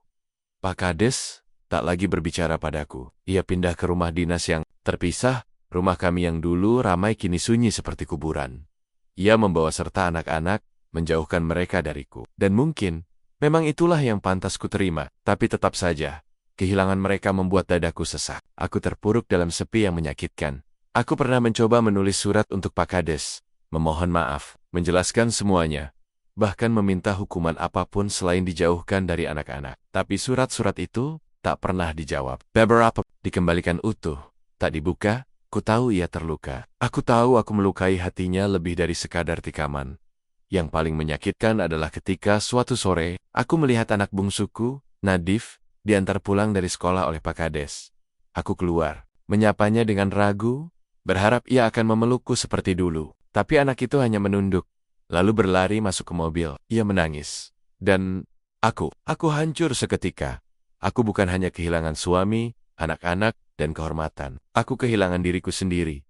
Pak Kades tak lagi berbicara padaku. Ia pindah ke rumah dinas yang terpisah. Rumah kami yang dulu ramai kini sunyi seperti kuburan. Ia membawa serta anak-anak, menjauhkan mereka dariku. Dan mungkin, memang itulah yang pantas ku terima. Tapi tetap saja, kehilangan mereka membuat dadaku sesak. Aku terpuruk dalam sepi yang menyakitkan. Aku pernah mencoba menulis surat untuk Pak Kades, memohon maaf, menjelaskan semuanya, bahkan meminta hukuman apapun selain dijauhkan dari anak-anak. Tapi surat-surat itu tak pernah dijawab. Beberapa dikembalikan utuh, tak dibuka. Ku tahu ia terluka. Aku tahu aku melukai hatinya lebih dari sekadar tikaman. Yang paling menyakitkan adalah ketika suatu sore, aku melihat anak bungsuku, Nadif, diantar pulang dari sekolah oleh Pak Kades. Aku keluar, menyapanya dengan ragu, berharap ia akan memelukku seperti dulu. Tapi anak itu hanya menunduk, lalu berlari masuk ke mobil. Ia menangis. Dan aku hancur seketika. Aku bukan hanya kehilangan suami, anak-anak, dan kehormatan. Aku kehilangan diriku sendiri.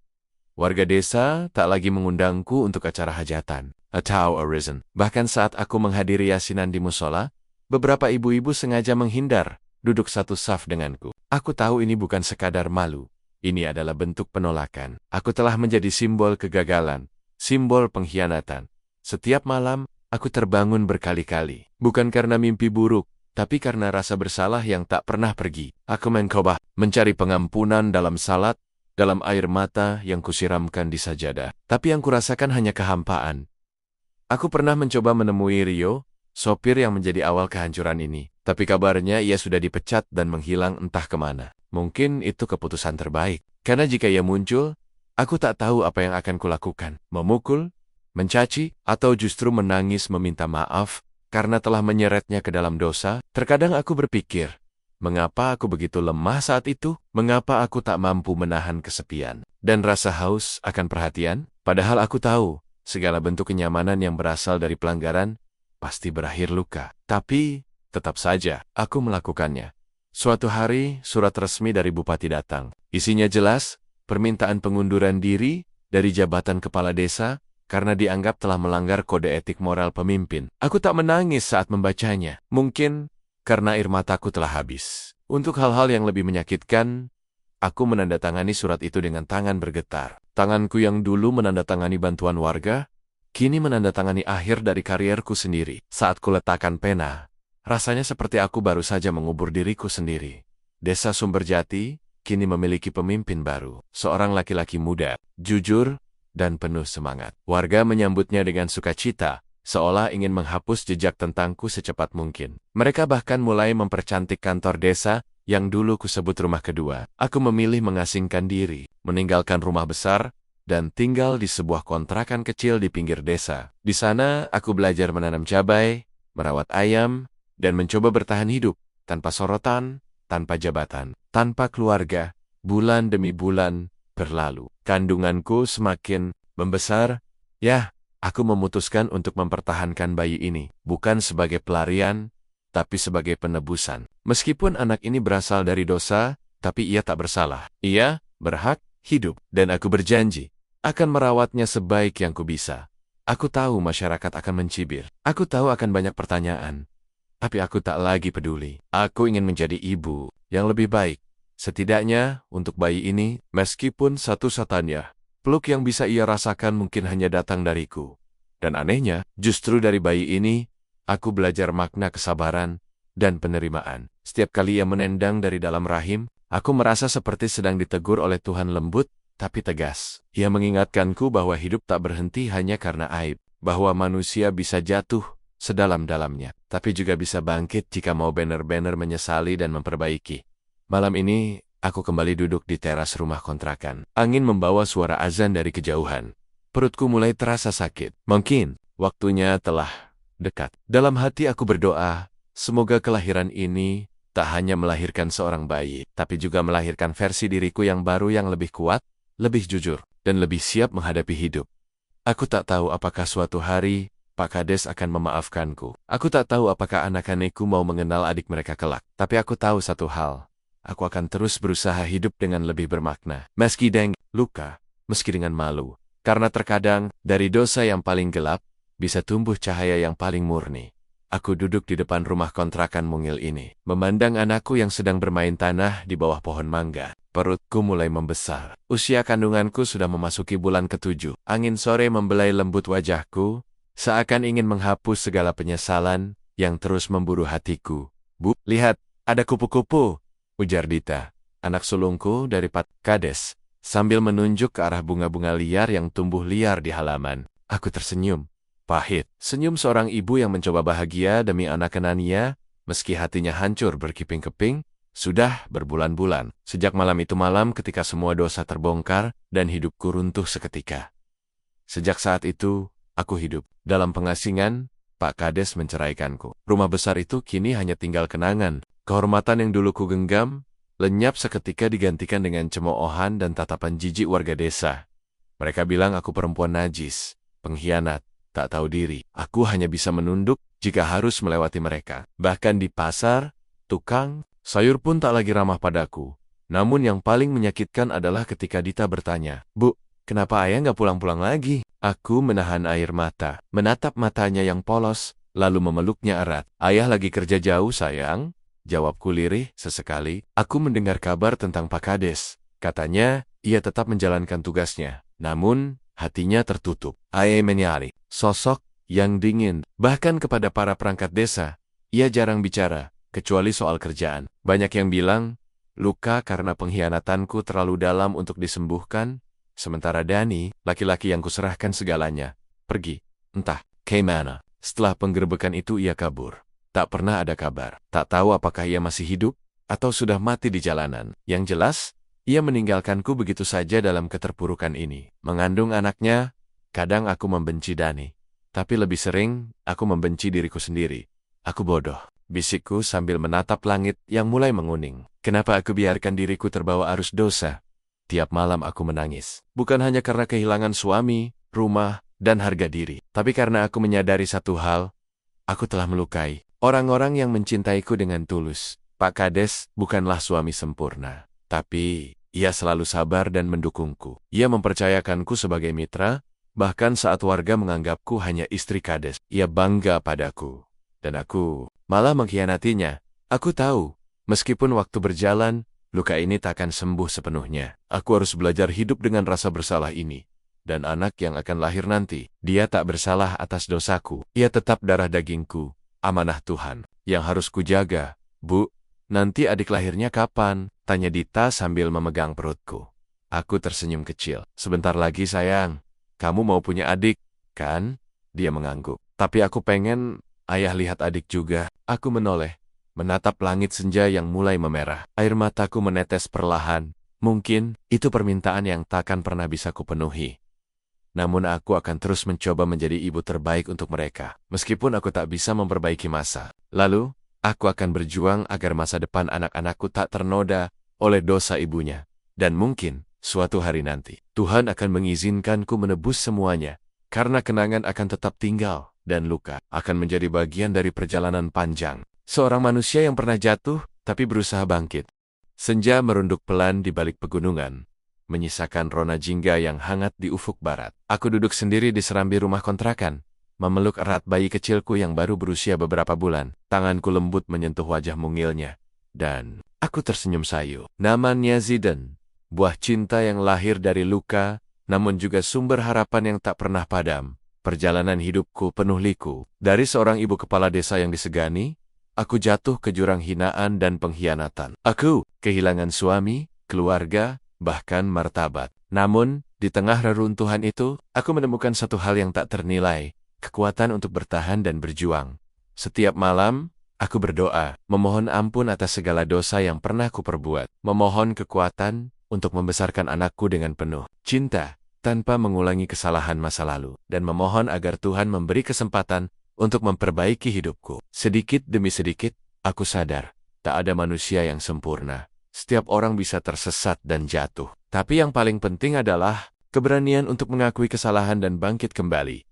Warga desa tak lagi mengundangku untuk acara hajatan atau arisan. Bahkan saat aku menghadiri yasinan di musola, beberapa ibu-ibu sengaja menghindar, duduk satu saf denganku. Aku tahu ini bukan sekadar malu. Ini adalah bentuk penolakan. Aku telah menjadi simbol kegagalan, simbol pengkhianatan. Setiap malam, aku terbangun berkali-kali. Bukan karena mimpi buruk, tapi karena rasa bersalah yang tak pernah pergi. Aku mencoba mencari pengampunan dalam salat, dalam air mata yang kusiramkan di sajadah. Tapi yang kurasakan hanya kehampaan. Aku pernah mencoba menemui Rio, sopir yang menjadi awal kehancuran ini. Tapi kabarnya ia sudah dipecat dan menghilang entah kemana. Mungkin itu keputusan terbaik. Karena jika ia muncul, aku tak tahu apa yang akan kulakukan. Memukul, mencaci, atau justru menangis meminta maaf karena telah menyeretnya ke dalam dosa. Terkadang aku berpikir, mengapa aku begitu lemah saat itu? Mengapa aku tak mampu menahan kesepian dan rasa haus akan perhatian? Padahal aku tahu, segala bentuk kenyamanan yang berasal dari pelanggaran pasti berakhir luka. Tapi, tetap saja, aku melakukannya. Suatu hari, surat resmi dari Bupati datang. Isinya jelas, permintaan pengunduran diri dari jabatan kepala desa, karena dianggap telah melanggar kode etik moral pemimpin. Aku tak menangis saat membacanya. Mungkin karena air mataku telah habis. Untuk hal-hal yang lebih menyakitkan, aku menandatangani surat itu dengan tangan bergetar. Tanganku yang dulu menandatangani bantuan warga, kini menandatangani akhir dari karierku sendiri. Saat kuletakkan pena, rasanya seperti aku baru saja mengubur diriku sendiri. Desa Sumberjati kini memiliki pemimpin baru. Seorang laki-laki muda, jujur, dan penuh semangat. Warga menyambutnya dengan sukacita, seolah ingin menghapus jejak tentangku secepat mungkin. Mereka bahkan mulai mempercantik kantor desa yang dulu kusebut rumah kedua. Aku memilih mengasingkan diri, meninggalkan rumah besar, dan tinggal di sebuah kontrakan kecil di pinggir desa. Di sana, aku belajar menanam cabai, merawat ayam, dan mencoba bertahan hidup, tanpa sorotan, tanpa jabatan, tanpa keluarga. Bulan demi bulan berlalu. Kandunganku semakin membesar. Ya, aku memutuskan untuk mempertahankan bayi ini, bukan sebagai pelarian, tapi sebagai penebusan. Meskipun anak ini berasal dari dosa, tapi ia tak bersalah. Ia berhak hidup, dan aku berjanji akan merawatnya sebaik yang ku bisa. Aku tahu masyarakat akan mencibir. Aku tahu akan banyak pertanyaan. Tapi aku tak lagi peduli. Aku ingin menjadi ibu yang lebih baik. Setidaknya, untuk bayi ini, meskipun satu-satunya, peluk yang bisa ia rasakan mungkin hanya datang dariku. Dan anehnya, justru dari bayi ini, aku belajar makna kesabaran dan penerimaan. Setiap kali ia menendang dari dalam rahim, aku merasa seperti sedang ditegur oleh Tuhan lembut, tapi tegas. Ia mengingatkanku bahwa hidup tak berhenti hanya karena aib, bahwa manusia bisa jatuh sedalam-dalamnya, tapi juga bisa bangkit jika mau benar-benar menyesali dan memperbaiki. Malam ini, aku kembali duduk di teras rumah kontrakan. Angin membawa suara azan dari kejauhan. Perutku mulai terasa sakit. Mungkin, waktunya telah dekat. Dalam hati aku berdoa, semoga kelahiran ini tak hanya melahirkan seorang bayi, tapi juga melahirkan versi diriku yang baru yang lebih kuat, lebih jujur, dan lebih siap menghadapi hidup. Aku tak tahu apakah suatu hari Pak Kades akan memaafkanku. Aku tak tahu apakah anak-anakku mau mengenal adik mereka kelak. Tapi aku tahu satu hal. Aku akan terus berusaha hidup dengan lebih bermakna. Meski dengan luka, meski dengan malu. Karena terkadang, dari dosa yang paling gelap, bisa tumbuh cahaya yang paling murni. Aku duduk di depan rumah kontrakan mungil ini, memandang anakku yang sedang bermain tanah di bawah pohon mangga. Perutku mulai membesar. Usia kandunganku sudah memasuki bulan ke-7. Angin sore membelai lembut wajahku, seakan ingin menghapus segala penyesalan yang terus memburu hatiku. Bu, lihat, ada kupu-kupu, ujar Dita, anak sulungku dari Pak Kades, sambil menunjuk ke arah bunga-bunga liar yang tumbuh liar di halaman. Aku tersenyum. Pahit, senyum seorang ibu yang mencoba bahagia demi anak-anaknya, meski hatinya hancur berkeping-keping, sudah berbulan-bulan. Sejak malam itu malam ketika semua dosa terbongkar dan hidupku runtuh seketika. Sejak saat itu, aku hidup dalam pengasingan. Pak Kades menceraikanku. Rumah besar itu kini hanya tinggal kenangan. Kehormatan yang dulu ku genggam, lenyap seketika digantikan dengan cemoohan dan tatapan jijik warga desa. Mereka bilang aku perempuan najis, pengkhianat, tak tahu diri. Aku hanya bisa menunduk jika harus melewati mereka. Bahkan di pasar, tukang sayur pun tak lagi ramah padaku. Namun yang paling menyakitkan adalah ketika Dita bertanya, "Bu, kenapa ayah nggak pulang-pulang lagi?" Aku menahan air mata, menatap matanya yang polos, lalu memeluknya erat. "Ayah lagi kerja jauh, sayang," jawabku lirih sesekali. Aku mendengar kabar tentang Pak Kades. Katanya, ia tetap menjalankan tugasnya. Namun, hatinya tertutup. Ayah menyari sosok yang dingin. Bahkan kepada para perangkat desa, ia jarang bicara, kecuali soal kerjaan. Banyak yang bilang, luka karena pengkhianatanku terlalu dalam untuk disembuhkan, sementara Dani, laki-laki yang kuserahkan segalanya, pergi. Entah kemana. Setelah penggerebekan itu ia kabur. Tak pernah ada kabar. Tak tahu apakah ia masih hidup, atau sudah mati di jalanan. Yang jelas, ia meninggalkanku begitu saja dalam keterpurukan ini. Mengandung anaknya, kadang aku membenci Dani. Tapi lebih sering, aku membenci diriku sendiri. Aku bodoh, bisikku sambil menatap langit yang mulai menguning. Kenapa aku biarkan diriku terbawa arus dosa? Tiap malam aku menangis. Bukan hanya karena kehilangan suami, rumah, dan harga diri. Tapi karena aku menyadari satu hal, aku telah melukai orang-orang yang mencintaiku dengan tulus. Pak Kades bukanlah suami sempurna. Tapi, ia selalu sabar dan mendukungku. Ia mempercayakanku sebagai mitra, bahkan saat warga menganggapku hanya istri Kades. Ia bangga padaku. Dan aku malah mengkhianatinya. Aku tahu, meskipun waktu berjalan, luka ini takkan sembuh sepenuhnya. Aku harus belajar hidup dengan rasa bersalah ini. Dan anak yang akan lahir nanti, dia tak bersalah atas dosaku. Ia tetap darah dagingku, amanah Tuhan, yang harus kujaga. Bu, nanti adik lahirnya kapan? Tanya Dita sambil memegang perutku. Aku tersenyum kecil. Sebentar lagi sayang, kamu mau punya adik, kan? Dia mengangguk. Tapi aku pengen ayah lihat adik juga. Aku menoleh, menatap langit senja yang mulai memerah. Air mataku menetes perlahan. Mungkin itu permintaan yang takkan pernah bisa kupenuhi. Namun aku akan terus mencoba menjadi ibu terbaik untuk mereka. Meskipun aku tak bisa memperbaiki masa lalu, aku akan berjuang agar masa depan anak-anakku tak ternoda oleh dosa ibunya. Dan mungkin, suatu hari nanti, Tuhan akan mengizinkanku menebus semuanya, karena kenangan akan tetap tinggal, dan luka akan menjadi bagian dari perjalanan panjang. Seorang manusia yang pernah jatuh, tapi berusaha bangkit. Senja merunduk pelan di balik pegunungan, menyisakan rona jingga yang hangat di ufuk barat. Aku duduk sendiri di serambi rumah kontrakan, memeluk erat bayi kecilku yang baru berusia beberapa bulan. Tanganku lembut menyentuh wajah mungilnya, dan aku tersenyum sayu. Namanya Zidane, buah cinta yang lahir dari luka, namun juga sumber harapan yang tak pernah padam. Perjalanan hidupku penuh liku. Dari seorang ibu kepala desa yang disegani, aku jatuh ke jurang hinaan dan pengkhianatan. Aku kehilangan suami, keluarga, bahkan martabat. Namun, di tengah reruntuhan itu, aku menemukan satu hal yang tak ternilai, kekuatan untuk bertahan dan berjuang. Setiap malam, aku berdoa, memohon ampun atas segala dosa yang pernah kuperbuat, memohon kekuatan untuk membesarkan anakku dengan penuh cinta, tanpa mengulangi kesalahan masa lalu, dan memohon agar Tuhan memberi kesempatan untuk memperbaiki hidupku. Sedikit demi sedikit, aku sadar, tak ada manusia yang sempurna. Setiap orang bisa tersesat dan jatuh. Tapi yang paling penting adalah keberanian untuk mengakui kesalahan dan bangkit kembali.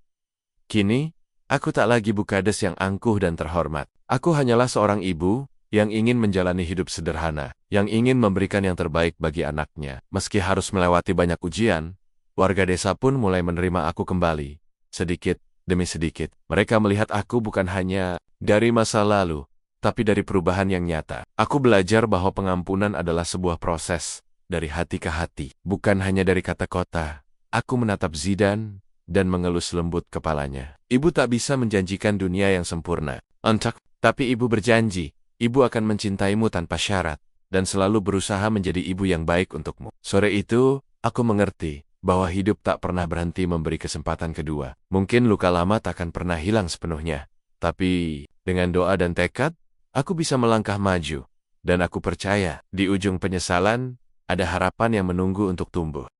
Kini, aku tak lagi Bukades yang angkuh dan terhormat. Aku hanyalah seorang ibu yang ingin menjalani hidup sederhana, yang ingin memberikan yang terbaik bagi anaknya. Meski harus melewati banyak ujian, warga desa pun mulai menerima aku kembali. Sedikit demi sedikit, mereka melihat aku bukan hanya dari masa lalu, tapi dari perubahan yang nyata. Aku belajar bahwa pengampunan adalah sebuah proses, dari hati ke hati, bukan hanya dari kata-kata. Aku menatap Zidane dan mengelus lembut kepalanya. Ibu tak bisa menjanjikan dunia yang sempurna, tapi ibu berjanji, ibu akan mencintaimu tanpa syarat, dan selalu berusaha menjadi ibu yang baik untukmu. Sore itu, aku mengerti bahwa hidup tak pernah berhenti memberi kesempatan kedua. Mungkin luka lama takkan pernah hilang sepenuhnya, tapi dengan doa dan tekad, aku bisa melangkah maju, dan aku percaya di ujung penyesalan ada harapan yang menunggu untuk tumbuh.